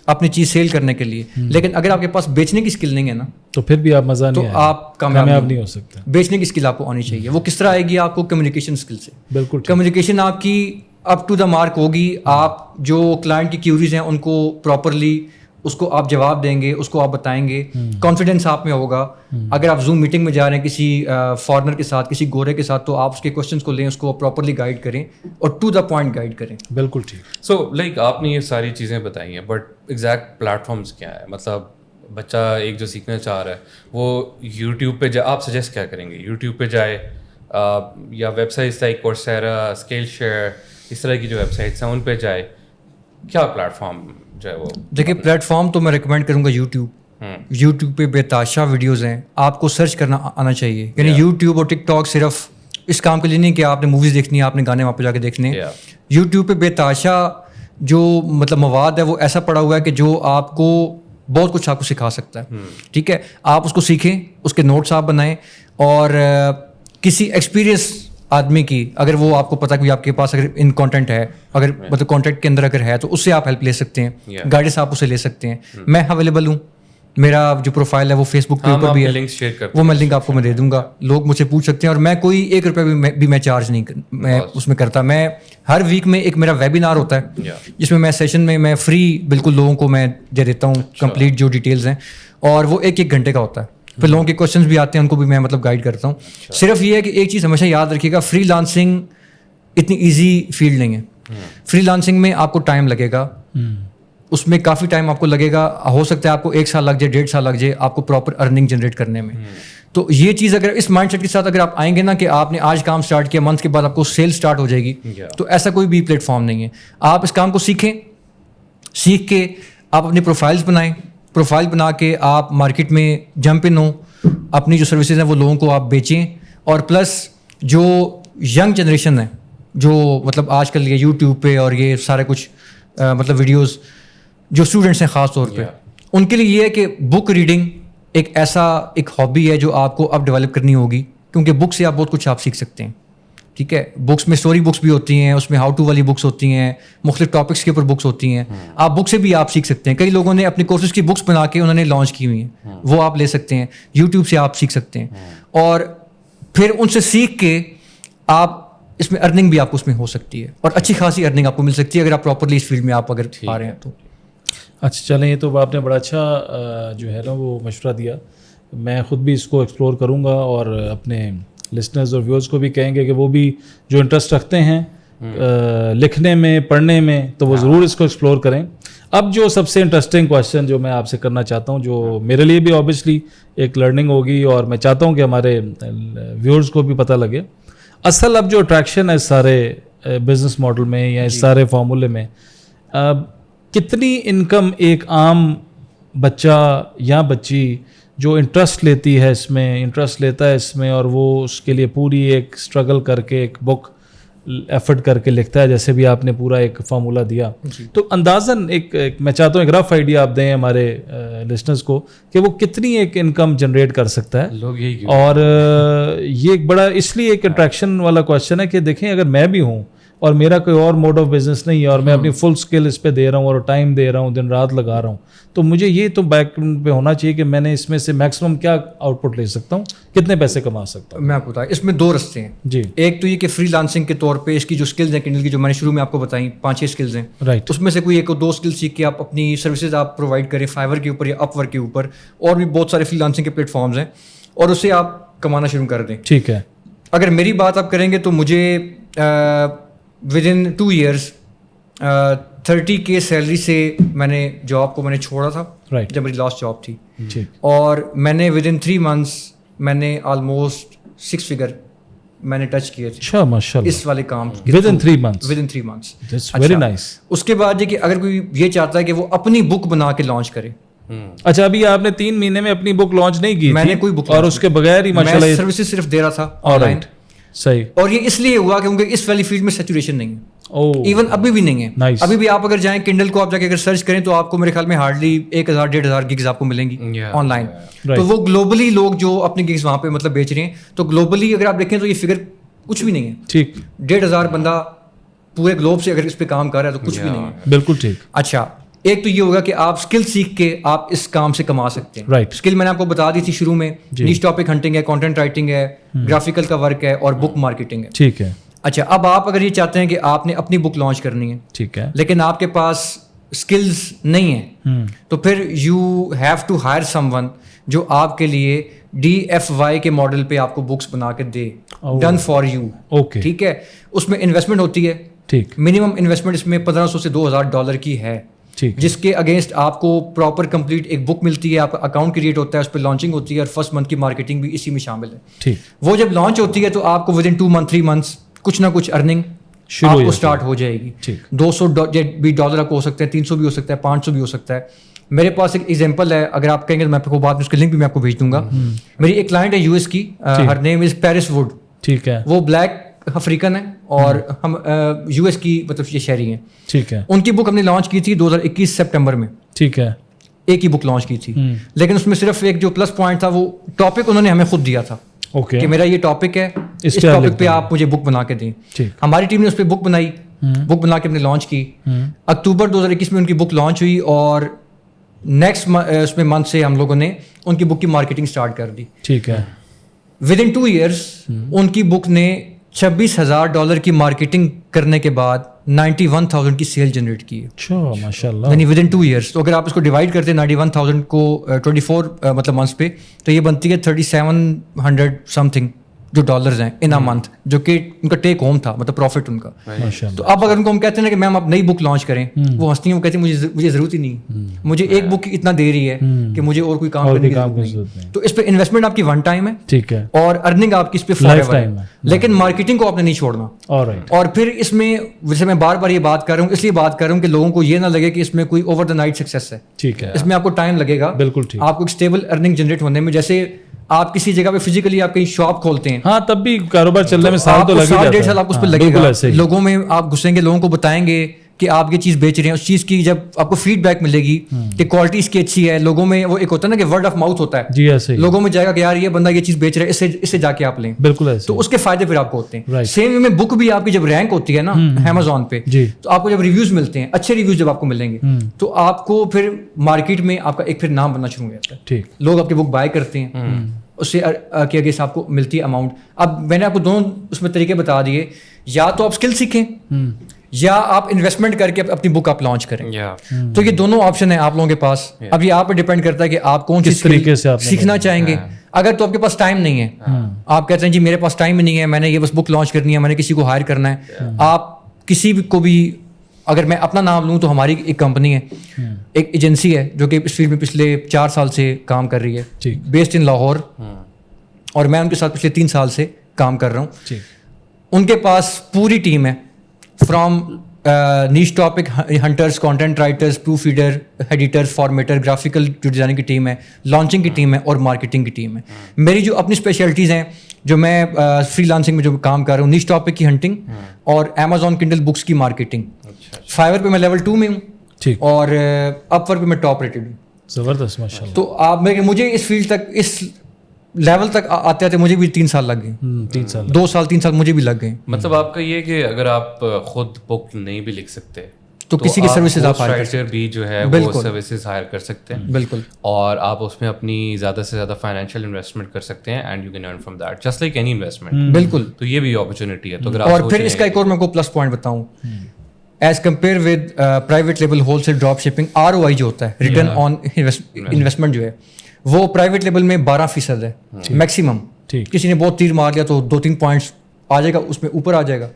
اپنی چیز سیل کرنے کے لیے. لیکن اگر آپ کے پاس بیچنے کی اسکل نہیں ہے نا, تو پھر بھی آپ مزہ نہیں, تو آپ کامیاب نہیں ہو سکتے. بیچنے کی اسکل آپ کو آنی چاہیے. وہ کس طرح آئے گی؟ آپ کو کمیونیکیشن اسکل سے. بالکل کمیونیکیشن آپ کی اپ ٹو دا مارک ہوگی, آپ جو کلائنٹ کی کیوریز ہیں ان کو پراپرلی اس کو آپ جواب دیں گے, اس کو آپ بتائیں گے, کانفیڈنس آپ میں ہوگا. اگر آپ زوم میٹنگ میں جا رہے ہیں کسی فارنر کے ساتھ, کسی گورے کے ساتھ, تو آپ اس کے کوشچنس کو لیں, اس کو پراپرلی گائڈ کریں اور ٹو دا پوائنٹ گائڈ کریں. بالکل ٹھیک. سو لائک آپ نے یہ ساری چیزیں بتائی ہیں, بٹ ایگزیکٹ پلیٹ فارمس کیا ہے؟ مطلب بچہ ایک جو سیکھنا چاہ رہا ہے وہ یوٹیوب پہ آپ سجیسٹ کیا کریں گے؟ یوٹیوب پہ جائے یا websites like Coursera, Skillshare, اس طرح کی جو ویب سائٹس ہیں ان پہ جائے؟ کیا پلیٹ فارم جو ہے وہ؟ دیکھیں پلیٹ فارم تو میں ریکمینڈ کروں گا یوٹیوب. یوٹیوب پہ بے تحاشا ویڈیوز ہیں, آپ کو سرچ کرنا آنا چاہیے. یعنی یوٹیوب اور ٹک ٹاک صرف اس کام کے لیے نہیں کہ آپ نے موویز دیکھنی ہے, آپ نے گانے وہاں پہ جا کے دیکھنے. یوٹیوب پہ بے تحاشا جو مطلب مواد ہے وہ ایسا پڑا ہوا ہے کہ جو آپ کو بہت کچھ آپ کو سکھا سکتا ہے. ٹھیک ہے, آپ اس کو سیکھیں, اس کے نوٹس آپ بنائیں, اور کسی ایکسپیرئنس آدمی کی اگر وہ آپ کو پتہ کہ آپ کے پاس اگر ان کانٹینٹ ہے, اگر مطلب کانٹینٹ کے اندر اگر ہے تو اس سے آپ ہیلپ لے سکتے ہیں, گائیڈنس آپ اسے لے سکتے ہیں. میں اویلیبل ہوں, میرا جو پروفائل ہے وہ فیس بک کے اوپر بھی ہے, وہ میں لنک آپ کو میں دے دوں گا. لوگ مجھ سے پوچھ سکتے ہیں, اور میں کوئی 1 روپیہ بھی میں چارج نہیں میں اس میں کرتا. میں ہر ویک میں ایک میرا ویبینار ہوتا ہے جس میں سیشن میں فری بالکل لوگوں کو میں دے دیتا ہوں کمپلیٹ جو ڈیٹیلز ہیں, اور وہ 1 گھنٹے کا ہوتا ہے. پھر لوگوں کے کوشچنس بھی آتے ہیں, ان کو بھی میں مطلب گائڈ کرتا ہوں. صرف یہ ہے کہ ایک چیز ہمیشہ یاد رکھیے گا, فری لانسنگ اتنی ایزی فیلڈ نہیں ہے. فری لانسنگ میں آپ کو ٹائم لگے گا, اس میں کافی ٹائم آپ کو لگے گا. ہو سکتا ہے آپ کو 1 سال لگ جائے, 1.5 سال لگ جائے آپ کو پراپر ارننگ جنریٹ کرنے میں. تو یہ چیز اگر اس مائنڈ سیٹ کے ساتھ اگر آپ آئیں گے نا کہ آپ نے آج کام اسٹارٹ کیا, منتھ کے بعد آپ کو سیل اسٹارٹ ہو جائے گی, تو ایسا کوئی بھی پلیٹ فارم نہیں ہے. آپ اس کام کو سیکھیں, سیکھ کے آپ اپنی پروفائلز بنائیں, پروفائل بنا کے آپ مارکیٹ میں جمپ ان ہوں, اپنی جو سروسز ہیں وہ لوگوں کو آپ بیچیں. اور پلس جو ینگ جنریشن ہے جو مطلب آج کل یہ یوٹیوب پہ اور یہ سارے کچھ مطلب ویڈیوز جو اسٹوڈنٹس ہیں خاص طور پہ, ان کے لیے یہ ہے کہ بک ریڈنگ ایک ایسا ایک ہابی ہے جو آپ کو اب ڈیولپ کرنی ہوگی, کیونکہ بک سے آپ بہت کچھ آپ سیکھ سکتے ہیں. ٹھیک ہے, بکس میں اسٹوری بکس بھی ہوتی ہیں, اس میں ہاؤ ٹو والی بکس ہوتی ہیں, مختلف ٹاپکس کے اوپر بکس ہوتی ہیں. آپ بک سے بھی آپ سیکھ سکتے ہیں. کئی لوگوں نے اپنے کورسز کی بکس بنا کے انہوں نے لانچ کی ہوئی ہیں, وہ آپ لے سکتے ہیں. یوٹیوب سے آپ سیکھ سکتے ہیں, اور پھر ان سے سیکھ کے آپ اس میں ارننگ بھی آپ کو اس میں ہو سکتی ہے, اور اچھی خاصی ارننگ آپ کو مل سکتی ہے اگر آپ پراپرلی اس فیلڈ میں آپ اگر آ رہے ہیں تو. اچھا چلیں, یہ تو آپ نے بڑا اچھا جو ہے نا وہ مشورہ دیا. میں خود بھی اس کو ایکسپلور کروں گا, اور اپنے لسنرز اور ویورز کو بھی کہیں گے کہ وہ بھی جو انٹرسٹ رکھتے ہیں لکھنے میں, پڑھنے میں, تو وہ ضرور اس کو ایکسپلور کریں. اب جو سب سے انٹرسٹنگ کویشچن جو میں آپ سے کرنا چاہتا ہوں, جو میرے لیے بھی اوبیسلی ایک لرننگ ہوگی, اور میں چاہتا ہوں کہ ہمارے ویورز کو بھی پتہ لگے, اصل اب جو اٹریکشن ہے اس سارے بزنس ماڈل میں یا اس سارے فارمولے میں, کتنی انکم ایک عام بچہ یا بچی جو انٹرسٹ لیتی ہے اس میں, انٹرسٹ لیتا ہے اس میں, اور وہ اس کے لیے پوری ایک اسٹرگل کر کے ایک بک ایفرٹ کر کے لکھتا ہے, جیسے بھی آپ نے پورا ایک فارمولہ دیا, تو اندازاً ایک میں چاہتا ہوں ایک رف آئیڈیا آپ دیں ہمارے لسنرز کو کہ وہ کتنی ایک انکم جنریٹ کر سکتا ہے. اور یہ ایک بڑا اس لیے ایک اٹریکشن والا کویشچن ہے کہ دیکھیں اگر میں بھی ہوں اور میرا کوئی اور موڈ آف بزنس نہیں ہے, اور میں اپنی فل اسکل اس پہ دے رہا ہوں اور ٹائم دے رہا ہوں, دن رات لگا رہا ہوں, تو مجھے یہ تو بیک پہ ہونا چاہیے کہ میں نے اس میں سے میکسیمم کیا آؤٹ پٹ لے سکتا ہوں, کتنے پیسے کما سکتا ہوں. میں آپ کو بتاؤں, اس میں 2 رستے ہیں. جی, ایک تو یہ کہ فری لانسنگ کے طور پہ اس کی جو اسکلز ہیں کنڈل کی, جو میں نے شروع میں آپ کو بتائیں 5-6 اسکلز ہیں, رائٹ, اس میں سے کوئی 1-2 اسکل سیکھ کے آپ اپنی سروسز آپ پرووائڈ کریں فائیور کے اوپر یا اپ ورک کے اوپر, اور بھی بہت سارے فری لانسنگ کے پلیٹ فارمز ہیں, اور اسے آپ کمانا شروع کر دیں. ٹھیک ہے, اگر میری بات آپ کریں گے تو مجھے ودن 2 years 30K سیلری سے میں نے جاب کو میں نے چھوڑا تھا, جب میری لاسٹ جاب تھی, اور میں نے ودن 3 months میں نے آلموسٹ 6 figure میں نے ٹچ کیے تھے اس والے کام ودن 3 months. Very nice. اس کے بعد یہ کہ اگر کوئی یہ چاہتا ہے کہ وہ اپنی بک بنا کے لانچ کرے. اچھا, ابھی آپ نے 3 مہینے میں اپنی بک لانچ نہیں کی؟ میں نے کوئی بک, اور اس کے بغیر ہی ماشاءاللہ میں سروسز صرف دے رہا تھا آن لائن. صحیح. اور یہ اس لیے ہوا کیونکہ اس والی فیلڈ میں سیچوریشن نہیں ہے. ایون ابھی بھی نہیں ہے. Nice. ابھی بھی آپ اگر جائیں کنڈل کو آپ جا کے اگر سرچ کریں تو آپ کو میرے خیال میں ہارڈلی 1000-1500 گگز آپ کو ملیں گی آن لائن. تو وہ گلوبلی لوگ جو اپنی گگز وہاں پہ مطلب بیچ رہے ہیں, تو گلوبلی اگر آپ دیکھیں تو یہ فگر کچھ بھی نہیں ہے. ٹھیک. 1500 بندہ پورے گلوب سے اگر اس پہ کام کر رہا ہے تو کچھ بھی نہیں ہے. بالکل ٹھیک. اچھا, ایک تو یہ ہوگا کہ آپ اسکل سیکھ کے آپ اس کام سے کما سکتے ہیں. رائٹ. اسکل میں نے آپ کو بتا دی تھی شروع میں, نیش ٹاپک ہنٹنگ ہے, کانٹینٹ رائٹنگ ہے, گرافیکل کا ورک ہے اور بک مارکیٹنگ ہے. ٹھیک ہے. اچھا, اب آپ اگر یہ چاہتے ہیں کہ آپ نے اپنی بک لانچ کرنی ہے, ٹھیک ہے, لیکن آپ کے پاس اسکلز نہیں ہیں, تو پھر you have to hire someone جو آپ کے لیے DFY کے ماڈل پہ آپ کو بکس بنا کے دے, ڈن فار یو. اوکے. ٹھیک ہے, اس میں انویسٹمنٹ ہوتی ہے. ٹھیک. منیمم انویسٹمنٹ اس میں $1500 سے $2000 کی ہے, جس کے اگینسٹ آپ کو پراپر کمپلیٹ ایک بک ملتی ہے, آپ کا اکاؤنٹ کریٹ ہوتا ہے, اس پہ لانچنگ ہوتی ہے اور فرسٹ منتھ کی مارکیٹنگ بھی اسی میں شامل ہے. ٹھیک. وہ جب لانچ ہوتی ہے تو آپ کو ود ان 2 months 3 months کچھ نہ کچھ ارننگ آپ کو اسٹارٹ ہو جائے گی. $200 بھی ڈالر آپ کو ہو سکتے ہیں, 300 بھی ہو سکتا ہے, 500 بھی ہو سکتا ہے. میرے پاس ایک ایگزامپل ہے, اگر آپ کہیں گے تو میں آپ کو بعد میں اس کا لنک بھی میں آپ کو بھیج دوں گا. میری ایک کلائنٹ ہے US کی, ہر نیم از پیرس ووڈ. ٹھیک ہے. وہ بلیک افریقن ہے اور ہم US کی مطلب یہ شہری ہیں. ٹھیک ہے. ان کی بک ہم نے لانچ کی تھی 2021 سپٹمبر میں. ٹھیک ہے. ایک ہی بک لانچ کی تھی, لیکن اس میں صرف ایک جو پلس پوائنٹ تھا وہ ٹاپک انہوں نے ہمیں خود دیا تھا کہ میرا یہ ٹاپک ہے, اس ٹاپک پہ آپ مجھے بک بنا کے دیں. ہماری ٹیم نے اس پہ بک بنائی, بک بنا کے ہم نے لانچ کی. اکتوبر 2021 میں ان کی بک لانچ ہوئی اور نیکسٹ اس میں منتھ سے ہم لوگوں نے ان کی بک کی مارکیٹنگ اسٹارٹ کر دی. ٹھیک ہے. ود ان 2 years ان کی بک نے $26,000 کی مارکیٹنگ کرنے کے بعد 91,000 کی سیل جنریٹ کی ہے. اچھا, ماشاء اللہ. یعنی ود ان 2 years. تو اگر آپ اس کو ڈیوائڈ کرتے ہیں 91,000 کو 24 مطلب منتھس پہ, تو یہ بنتی ہے 3700 سم تھنگ جو ڈالرز ہیں ان اے منتھ, جو کہ ان کا ٹیک ہوم تھا, مطلب پروفٹ ان کا. تو اب اگر ان کو ہم کہتے ہیں کہ میم آپ نئی بک لانچ کریں, وہ ہنستی ہیں, وہ کہتے ہیں مجھے ضرورت ہی نہیں, مجھے ایک بک اتنا دے رہی ہے کہ مجھے اور کوئی کام کرنے کی ضرورت نہیں. تو اس پہ انویسٹمنٹ آپ کی ون ٹائم ہے. ٹھیک ہے. اور ارننگ آپ کی اس پہ فار ایور ہے, لیکن مارکیٹنگ کو آپ نے نہیں چھوڑنا. اور پھر اس میں ویسے میں بار بار یہ بات کر رہا ہوں, اس لیے بات کر رہا ہوں کہ لوگوں کو یہ نہ لگے کہ اس میں کوئی اوور دا نائٹ سکسیس ہے. ٹھیک ہے. اس میں آپ کو ٹائم لگے گا. بالکل ٹھیک. آپ کو ایک اسٹیبل ارننگ جنریٹ ہونے میں, جیسے آپ کسی جگہ پہ فزیکلی آپ کہیں شاپ کھولتے ہیں, ہاں تب بھی کاروبار چلنے میں سال تو لگ ہی جاتا ہے. 1.5 سال آپ کو اس پہ لگے گا. لوگوں میں آپ گھسیں گے, لوگوں کو بتائیں گے کہ آپ یہ چیز بیچ رہے ہیں, اس چیز کی جب آپ کو فیڈ بیک ملے گی کہ کوالٹی اس کی اچھی ہے, لوگوں میں وہ ایک ہوتا ہے نا کہ ورڈ آف ماؤتھ ہوتا ہے. جی ایسے لوگوں میں جائے گا کہ یار یہ بندہ یہ چیز بیچ رہا ہے, اس سے جا کے آپ لیں. بالکل ایسے. تو اس کے فائدے پھر آپ کو ہوتے ہیں. سیم وے میں بک بھی آپ کی جب رینک ہوتی ہے نا Amazon پہ, تو آپ کو جب ریویوز ملتے ہیں, اچھے ریویوز جب آپ کو ملیں گے, تو آپ کو پھر مارکیٹ میں آپ کا ایک پھر نام بننا شروع ہو جاتا ہے. ٹھیک. لوگ آپ کی بک بائی کرتے ہیں, اس سے کہ اگینسٹ آپ کو ملتی ہے اماؤنٹ. اب میں نے آپ کو دونوں اس میں طریقے بتا دیے, یا تو آپ اسکل سیکھیں یا آپ انویسٹمنٹ کر کے اپنی بک آپ لانچ کریں. تو یہ دونوں آپشن ہیں آپ لوگوں کے پاس. اب یہ آپ پہ ڈیپینڈ کرتا ہے کہ آپ کون سی طریقے سے سیکھنا چاہیں گے. اگر تو آپ کے پاس ٹائم نہیں ہے, آپ کہتے ہیں جی میرے پاس ٹائم نہیں ہے, میں نے یہ بس بک لانچ کرنی ہے, میں نے کسی کو ہائر کرنا ہے, آپ کسی کو بھی, اگر میں اپنا نام لوں تو ہماری ایک کمپنی ہے, ایک ایجنسی ہے جو کہ اس فیلڈ میں پچھلے 4 سال سے کام کر رہی ہے, بیسڈ ان لاہور, اور میں ان کے ساتھ پچھلے 3 سال سے کام کر رہا ہوں. ان کے پاس پوری ٹیم ہے, from niche topic hunters, content writers, proofreader, editor, formatter, graphical جو ڈیزائننگ کی ٹیم ہے, لانچنگ کی ٹیم ہے اور مارکیٹنگ کی ٹیم ہے. میری جو اپنی اسپیشلٹیز ہیں جو میں فری لانسنگ میں جو کام کر رہا ہوں, نیش ٹاپک کی ہنٹنگ اور Amazon کنڈل بکس کی مارکیٹنگ. فائور پہ میں لیول 2 میں ہوں اور اپ ورک پہ میں ٹاپ ریٹڈ ہوں. زبردست, ماشاء اللہ. تو آپ مجھے اس فیلڈ تک, اس لیول تک آتے آتے مجھے بھی 3 سال لگ گئے. 3 سال 2 سال 3 سال مجھے بھی لگ گئے. مطلب آپ کا یہ کہ اگر آپ خود بک نہیں بھی لکھ سکتے تو کسی کی سروسز آپ رائٹر بھی جو ہے وہ سروسز ہائر کر سکتے ہیں. بالکل. اور آپ اس میں اپنی زیادہ سے زیادہ فائنینشیل انویسٹمنٹ کر سکتے ہیں and you can earn from that just like any investment. بالکل. تو یہ بھی اپرچونیٹی ہے. تو اگر اور پھر اس کا ایک اور میں کو پلس پوائنٹ بتاؤں, as compare with private label wholesale drop shipping, ROI جو ہوتا ہے, ریٹرن آن انویسٹمنٹ جو ہے, وہ پرائیویٹ لیبل میں 12% ہے میکسیمم. کسی نے بہت تیر مار لیا تو 2-3 پوائنٹس آ جائے گا, اس میں اوپر آ جائے گا.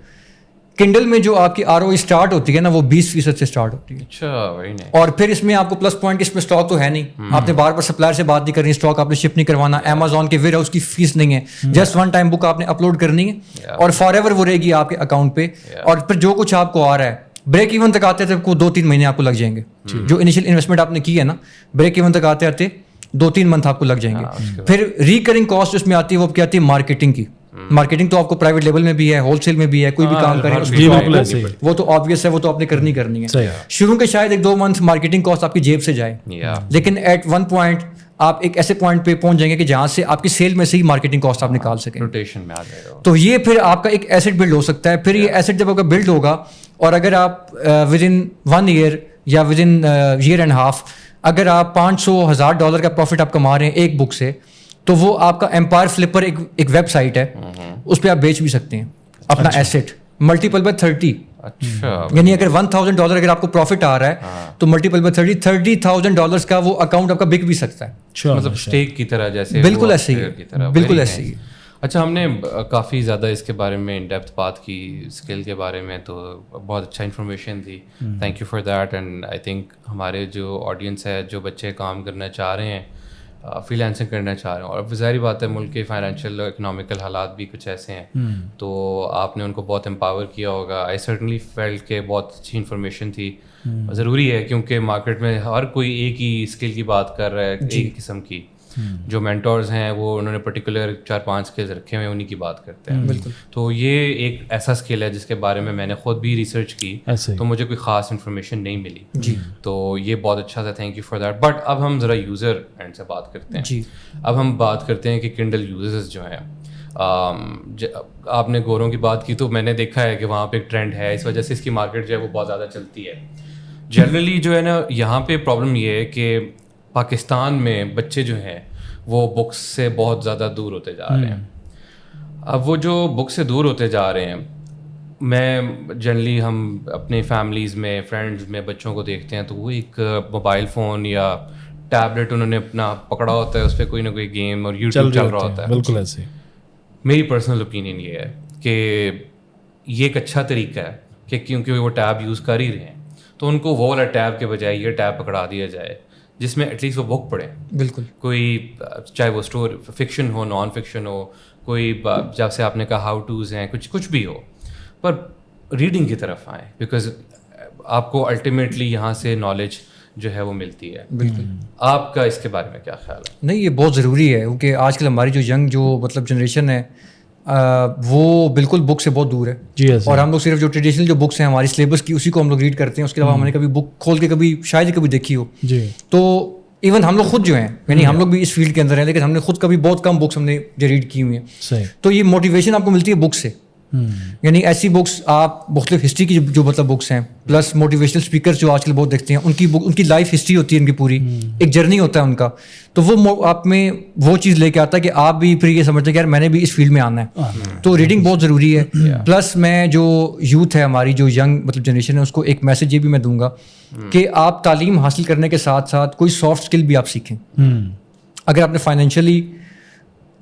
کنڈل میں جو آپ کی ROI اسٹارٹ ہوتی ہے نا, وہ 20% سے اسٹارٹ ہوتی ہے. اچھا, ویری نائس. اور پھر اس میں آپ کو پلس پوائنٹ, اس میں اسٹاک تو ہے نہیں, آپ نے بار بار سپلائر سے بات نہیں کرنی, اسٹاک آپ نے شپ نہیں کروانا, Amazon کے ویئر ہاؤس کی فیس نہیں ہے, جسٹ ون ٹائم بک آپ نے اپلوڈ کرنی ہے اور فار ایور وہ رہے گی آپ کے اکاؤنٹ پہ. اور پھر جو کچھ آپ کو آ رہا ہے, بریک ایون تک آتے آتے 2-3 مہینے آپ کو لگ جائیں گے. جو انیشیل انویسٹمنٹ آپ نے کی ہے نا, بریک ایون تک آتے آتے 2-3 منتھ آپ کو لگ جائیں گے. پھر ریکرنگ کاسٹ اس میں آتی ہے, وہ کیا آتی ہے, مارکیٹنگ کی. مارکیٹنگ تو آپ کو پرائیویٹ لیول میں بھی ہے, ہول سیل میں بھی ہے, کوئی بھی کام کریں جی بالکل ایسے ہی, وہ تو آبویس ہے, وہ تو آپ نے کرنی ہے. صحیح. شروع کے شاید 1-2 منتھ مارکیٹنگ کاسٹ آپ کی جیب سے جائے, لیکن ایٹ ون پوائنٹ آپ ایک ایسے پوائنٹ پہ پہنچ جائیں گے کہ جہاں سے آپ کی سیل میں سے ہی مارکیٹنگ کاسٹ آپ نکال سکیں, روٹیشن میں آ جائے گا. تو یہ پھر آپ کا ایک ایسٹ بلڈ ہو سکتا ہے. پھر یہ ایسٹ جب آپ کا بلڈ ہوگا, اور اگر آپ ود ان 1 year یا ود ان 1.5 year اگر آپ $500,000 کا پروفٹ آپ کما رہے ہیں ایک بک سے, تو وہ آپ کا ایمپائر فلپر ایک ویب سائٹ ہے, اس پہ آپ بیچ بھی سکتے ہیں اپنا ایسٹ ملٹیپل بائی 30. اچھا, یعنی اگر $1,000 اگر آپ کو پروفٹ آ رہا ہے تو ملٹیپل بائی $30,000 کا وہ اکاؤنٹ آپ کا بک بھی سکتا ہے. مطلب اسٹیک کی طرح, جیسے بالکل ایسے ہی, بالکل ایسے ہی. اچھا, ہم نے کافی زیادہ اس کے بارے میں ان ڈیپتھ بات کی, اسکل کے بارے میں, تو بہت اچھا انفارمیشن تھی. Thank you for that. And I think ہمارے جو آڈینس ہے, جو بچے کام کرنا چاہ رہے ہیں, فری لانسنگ کرنا چاہ رہے ہیں, اور ظاہری بات ہے ملک کے فائنینشیل اکنامیکل حالات بھی کچھ ایسے ہیں, تو آپ نے ان کو بہت امپاور کیا ہوگا. آئی سرٹنلی فیلٹ کہ بہت اچھی انفارمیشن تھی. ضروری ہے کیونکہ مارکیٹ میں ہر کوئی ایک ہی اسکل کی بات کر رہا ہے, ایک قسم کی. جو مینٹورز ہیں وہ انہوں نے پرٹیکولر 4-5 اسکلز رکھے ہوئے ہیں, انہیں کی بات کرتے ہیں. بالکل. تو یہ ایک ایسا اسکل ہے جس کے بارے میں نے خود بھی ریسرچ کی, تو مجھے کوئی خاص انفارمیشن نہیں ملی. جی, تو یہ بہت اچھا تھا, thank you for that. But اب ہم ذرا یوزر اینڈ سے بات کرتے ہیں. جی, اب ہم بات کرتے ہیں کہ کنڈل یوزرز جو ہیں, آپ نے گوروں کی بات کی, تو میں نے دیکھا ہے کہ وہاں پہ ایک ٹرینڈ ہے, اس وجہ سے اس کی مارکیٹ جو ہے وہ بہت زیادہ چلتی ہے. جنرلی جو ہے نا, یہاں پہ پرابلم یہ ہے کہ پاکستان میں بچے جو ہیں وہ بکس سے بہت زیادہ دور ہوتے جا رہے ہیں. اب وہ جو بک سے دور ہوتے جا رہے ہیں, میں جنرلی ہم اپنے فیملیز میں, فرینڈز میں بچوں کو دیکھتے ہیں, تو وہ ایک موبائل فون یا ٹیبلٹ انہوں نے اپنا پکڑا ہوتا ہے, اس پہ کوئی نہ کوئی گیم اور یوٹیوب چل رہا ہوتا ہے. بالکل ایسے. میری پرسنل اوپینین یہ ہے کہ یہ ایک اچھا طریقہ ہے کہ کیونکہ وہ ٹیب یوز کر ہی رہے ہیں, تو ان کو وہ والا ٹیب کے بجائے یہ ٹیب پکڑا دیا جائے جس میں ایٹ لیسٹ وہ بک پڑھیں. بالکل. کوئی چاہے وہ اسٹور فکشن ہو, نان فکشن ہو, کوئی جب سے آپ نے کہا ہاؤ ٹوز ہیں, کچھ بھی ہو, پر ریڈنگ کی طرف آئیں, بیکاز آپ کو الٹیمیٹلی یہاں سے نالج جو ہے وہ ملتی ہے. بالکل. آپ کا اس کے بارے میں کیا خیال ہے؟ نہیں, یہ بہت ضروری ہے, کیونکہ آج کل ہماری جو ینگ جو مطلب جنریشن ہے وہ بالکل بک سے بہت دور ہے. جی, اور ہم لوگ صرف جو ٹریڈیشنل جو بکس ہیں ہماری سلیبس کی, اسی کو ہم لوگ ریڈ کرتے ہیں. اس کے علاوہ ہم نے کبھی بک کھول کے کبھی شاید کبھی دیکھی ہو. جی, تو ایون ہم لوگ خود جو ہیں, یعنی ہم لوگ بھی اس فیلڈ کے اندر ہیں, لیکن ہم نے خود کبھی بہت کم بکس ہم نے جو ریڈ کی ہوئی ہیں. تو یہ موٹیویشن آپ کو ملتی ہے بک سے, یعنی ایسی بکس آپ مختلف ہسٹری کی جو مطلب بکس ہیں, پلس موٹیویشنل اسپیکرز جو آج کل بہت دیکھتے ہیں, ان کی لائف ہسٹری ہوتی ہے, ان کی پوری ایک جرنی ہوتا ہے ان کا, تو وہ آپ میں وہ چیز لے کے آتا ہے کہ آپ بھی پھر یہ سمجھتے ہیں کہ یار میں نے بھی اس فیلڈ میں آنا ہے. تو ریڈنگ بہت ضروری ہے. پلس میں جو یوتھ ہے ہماری, جو ینگ مطلب جنریشن ہے, اس کو ایک میسج یہ بھی میں دوں گا کہ آپ تعلیم حاصل کرنے کے ساتھ ساتھ کوئی سافٹ اسکل بھی آپ سیکھیں. اگر آپ نے فائنینشلی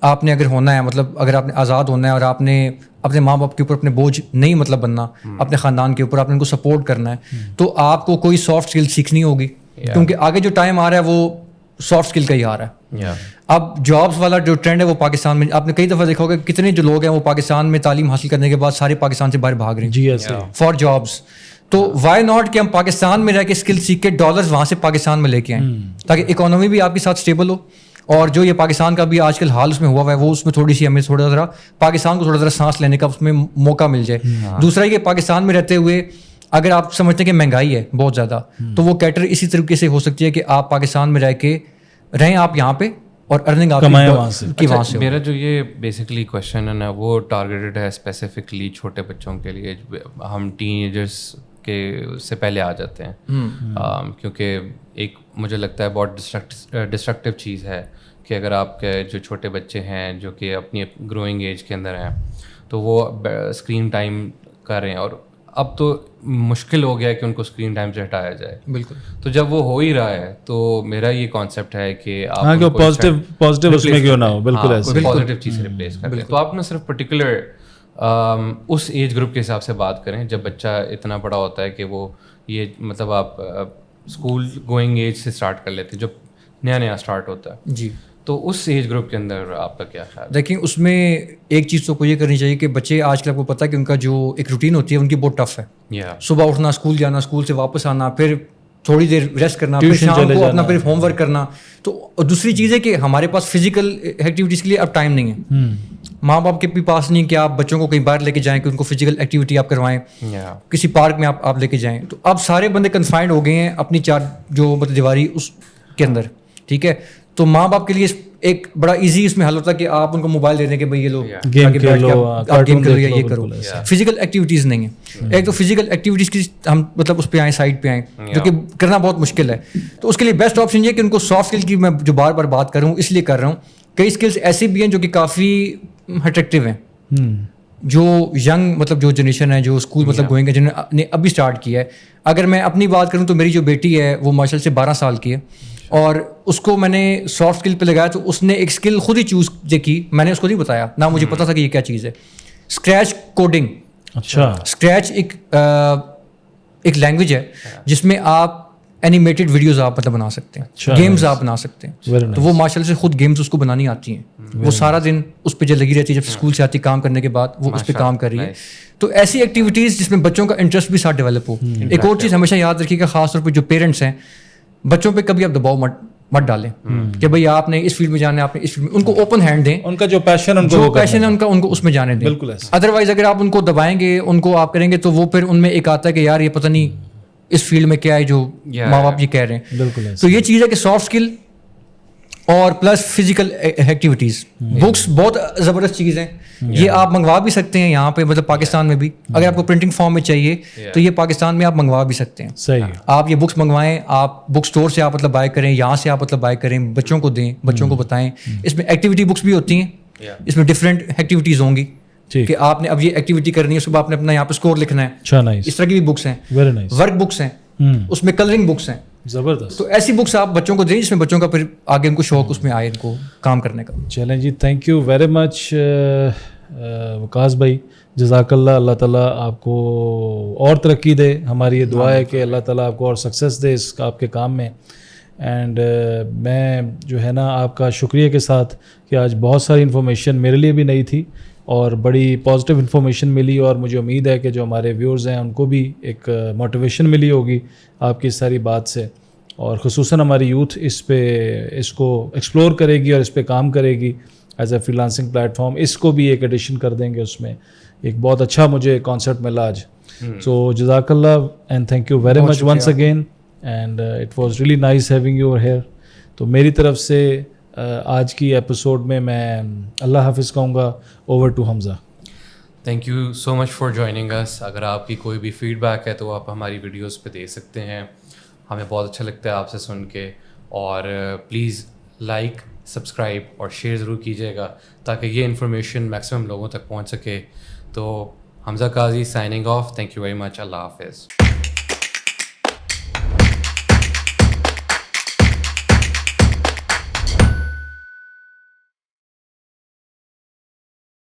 آپ نے اگر ہونا ہے, مطلب اگر آپ نے آزاد ہونا ہے, اور آپ نے اپنے ماں باپ کے اوپر اپنے بوجھ نہیں مطلب بننا, اپنے خاندان کے اوپر آپ نے ان کو سپورٹ کرنا ہے, تو آپ کو کوئی سافٹ اسکل سیکھنی ہوگی, کیونکہ آگے جو ٹائم آ رہا ہے وہ سافٹ اسکل کا ہی آ رہا ہے. اب جابس والا جو ٹرینڈ ہے وہ پاکستان میں آپ نے کئی دفعہ دیکھا ہوگا, کتنے جو لوگ ہیں وہ پاکستان میں تعلیم حاصل کرنے کے بعد سارے پاکستان سے باہر بھاگ رہے ہیں. جی, فار جابس. تو وائی ناٹ کہ ہم پاکستان میں رہ کے اسکل سیکھ کے ڈالرز وہاں سے پاکستان میں لے کے آئیں, تاکہ اکانومی بھی آپ کے ساتھ اسٹیبل ہو, اور جو یہ پاکستان کا بھی آج کل حال اس میں ہوا ہوا ہے وہ اس میں تھوڑی سی ہمیں تھوڑا ذرا پاکستان کو تھوڑا ذرا سانس لینے کا اس میں موقع مل جائے. دوسرا یہ کہ پاکستان میں رہتے ہوئے اگر آپ سمجھتے ہیں کہ مہنگائی ہے بہت زیادہ, تو وہ کیٹر اسی طریقے سے ہو سکتی ہے کہ آپ پاکستان میں رہ کے رہیں آپ یہاں پہ, اور ارننگ آپ کی وہاں سے. میرا جو یہ بیسکلی کوشچن ہے نا, وہ ٹارگیٹڈ ہے اسپیسیفکلی چھوٹے بچوں کے لیے. ہم ٹین ایجرس کے سے پہلے آ جاتے ہیں, کیونکہ ایک مجھے لگتا ہے بہت ڈسٹرکٹیو چیز ہے کہ اگر آپ کے جو چھوٹے بچے ہیں جو کہ اپنی گروئنگ ایج کے اندر ہیں, تو وہ اسکرین ٹائم کر رہے ہیں, اور اب تو مشکل ہو گیا ہے کہ ان کو اسکرین ٹائم سے ہٹایا جائے. بالکل. تو جب وہ ہو ہی رہا ہے, تو میرا یہ کانسیپٹ ہے کہ آپ پازیٹیو اس میں کیوں نہ ہو, بالکل ایسے پازیٹیو چیز سے ریپلیس کر دیں. تو آپ نہ صرف پرٹیکولر اس ایج گروپ کے حساب سے بات کریں جب بچہ اتنا بڑا ہوتا ہے کہ وہ یہ مطلب آپ اسکول گوئنگ ایج سے اسٹارٹ کر لیتے ہیں, جب نیا اسٹارٹ ہوتا ہے. جی, تو اس ایج گروپ کے اندر آپ کا کیا خیال ہے؟ دیکھیں, اس میں ایک چیز تو کو یہ کرنی چاہیے کہ بچے آج کل آپ کو پتہ ہے کہ ان کا جو ایک روٹین ہوتی ہے ان کی بہت ٹف ہے. صبح اٹھنا, اسکول جانا, اسکول سے واپس آنا, پھر تھوڑی دیر ریسٹ کرنا, پھر شام کو اپنا پھر ہوم ورک کرنا. تو دوسری چیز ہے کہ ہمارے پاس فزیکل ایکٹیویٹیز کے لیے اب ٹائم نہیں ہے. ماں باپ کے بھی پاس نہیں کہ آپ بچوں کو کہیں باہر لے کے جائیں کہ ان کو فزیکل ایکٹیویٹی آپ کروائیں, کسی پارک میں آپ لے کے جائیں. تو اب سارے بندے کنفائنڈ ہو گئے ہیں اپنی چار جو مطلب دیواری اس کے اندر, ٹھیک ہے. تو ماں باپ کے لیے ایک بڑا ایزی اس میں حل ہوتا ہے کہ آپ ان کو موبائل دے دیں کہ بھائی یہ لو گیم کھیلو, گیم کھیلو یا یہ کرو. فزیکل ایکٹیویٹیز نہیں ہیں. ایک تو فزیکل ایکٹیویٹیز کی ہم مطلب اس پہ آئیں, سائڈ پہ آئیں, جو کہ کرنا بہت مشکل ہے. تو اس کے لیے بیسٹ آپشن یہ کہ ان کو سافٹ اسکل کی میں جو بار بار بات کر رہا ہوں اس لیے کر رہا ہوں. کئی اسکلس ایسی بھی ہیں جو کہ کافی اٹریکٹیو ہیں, جو ینگ مطلب جو جنریشن ہے جو اسکول مطلب گوئنگ ہے جنہوں نے ابھی اسٹارٹ کیا ہے. اگر میں اپنی بات کروں تو میری جو بیٹی ہے وہ ماشاء اللہ سے 12 سال کی ہے, اور اس کو میں نے سافٹ اسکل پہ لگایا تو اس نے ایک اسکل خود ہی چوز کی. میں نے اس کو نہیں بتایا, نہ مجھے پتا تھا کہ یہ کیا چیز ہے. Scratch coding. اچھا. اسکریچ ایک لینگویج ہے جس میں آپ اینیمیٹڈ ویڈیوز آپ مطلب بنا سکتے ہیں, گیمز آپ بنا سکتے ہیں. تو وہ ماشاء اللہ سے خود گیمز اس کو بنانی آتی ہیں. وہ سارا دن اس پہ جو لگی رہتی ہے, جب اسکول سے آتی کام کرنے کے بعد وہ اس پہ کام کر رہی ہے. تو ایسی ایکٹیویٹیز جس میں بچوں کا انٹرسٹ بھی ساتھ ڈیولپ ہو. ایک اور چیز ہمیشہ یاد رکھیے گا, خاص طور پہ جو پیرنٹس ہیں, بچوں پہ کبھی آپ دباؤ مت ڈالیں کہ بھائی آپ نے اس فیلڈ میں جانا ہے, آپ نے اس فیلڈ میں. ان کو اوپن ہینڈ دیں, ان کا جو پیشن ہے ان کو اس میں جانے دیں. ادروائز اگر آپ ان کو دبائیں گے, ان کو آپ کریں گے, تو وہ پھر ان میں ایک آتا ہے کہ یار یہ پتہ نہیں اس فیلڈ میں کیا ہے جو ماں باپ یہ کہہ رہے ہیں. بالکل. تو یہ چیز ہے کہ سافٹ اسکل اور پلس فزیکل ایکٹیویٹیز. بکس بہت زبردست چیز ہیں, یہ آپ منگوا بھی سکتے ہیں یہاں پہ مطلب پاکستان میں بھی. اگر آپ کو پرنٹنگ فارم میں چاہیے تو یہ پاکستان میں آپ منگوا بھی سکتے ہیں. صحیح. آپ یہ بکس منگوائیں, آپ بک اسٹور سے آپ مطلب بائی کریں, یہاں سے آپ مطلب بائی کریں, بچوں کو دیں, بچوں کو بتائیں. اس میں ایکٹیویٹی بکس بھی ہوتی ہیں, اس میں ڈفرینٹ ایکٹیویٹیز ہوں گی کہ آپ نے اب یہ ایکٹیویٹی کرنی ہے, اس کے بعد آپ نے اپنا یہاں پہ اسکور لکھنا ہے. اس طرح کی بھی بکس ہیں, ورک بکس ہیں, اس میں کلرنگ بکس ہیں. زبردست. تو ایسی بکس آپ بچوں کو دیں جس میں بچوں کا پھر آگے ان کو شوق اس میں آئے, ان کو کام کرنے کا. چلیں جی, تھینک یو ویری مچ وقاص بھائی, جزاک اللہ. اللہ تعالیٰ آپ کو اور ترقی دے. ہماری یہ دعا ہے کہ اللہ تعالیٰ آپ کو اور سکسیس دے اس آپ کے کام میں. اینڈ میں جو ہے نا آپ کا شکریہ کے ساتھ کہ آج بہت ساری انفارمیشن میرے لیے بھی نہیں تھی اور بڑی پازیٹیو انفارمیشن ملی, اور مجھے امید ہے کہ جو ہمارے ویورز ہیں ان کو بھی ایک موٹیویشن ملی ہوگی آپ کی اس ساری بات سے. اور خصوصاً ہماری یوتھ اس کو ایکسپلور کرے گی اور اس پہ کام کرے گی as a freelancing platform. اس کو بھی ایک ایڈیشن کر دیں گے, اس میں ایک بہت اچھا مجھے کانسیپٹ ملا آج. سو جزاک اللہ and thank you very much once again, and it was really nice having you here. تو میری طرف سے آج کی ایپیسوڈ میں اللہ حافظ کہوں گا. Over to Hamza. Thank you so much for joining us. اگر آپ کی کوئی بھی فیڈ بیک ہے تو آپ ہماری ویڈیوز پہ دے سکتے ہیں, ہمیں بہت اچھا لگتا ہے آپ سے سن کے. اور پلیز لائک, سبسکرائب اور شیئر ضرور کیجیے گا تاکہ یہ انفارمیشن میکسیمم لوگوں تک پہنچ سکے. تو Hamza Qazi signing off. Thank you very much. اللہ حافظ.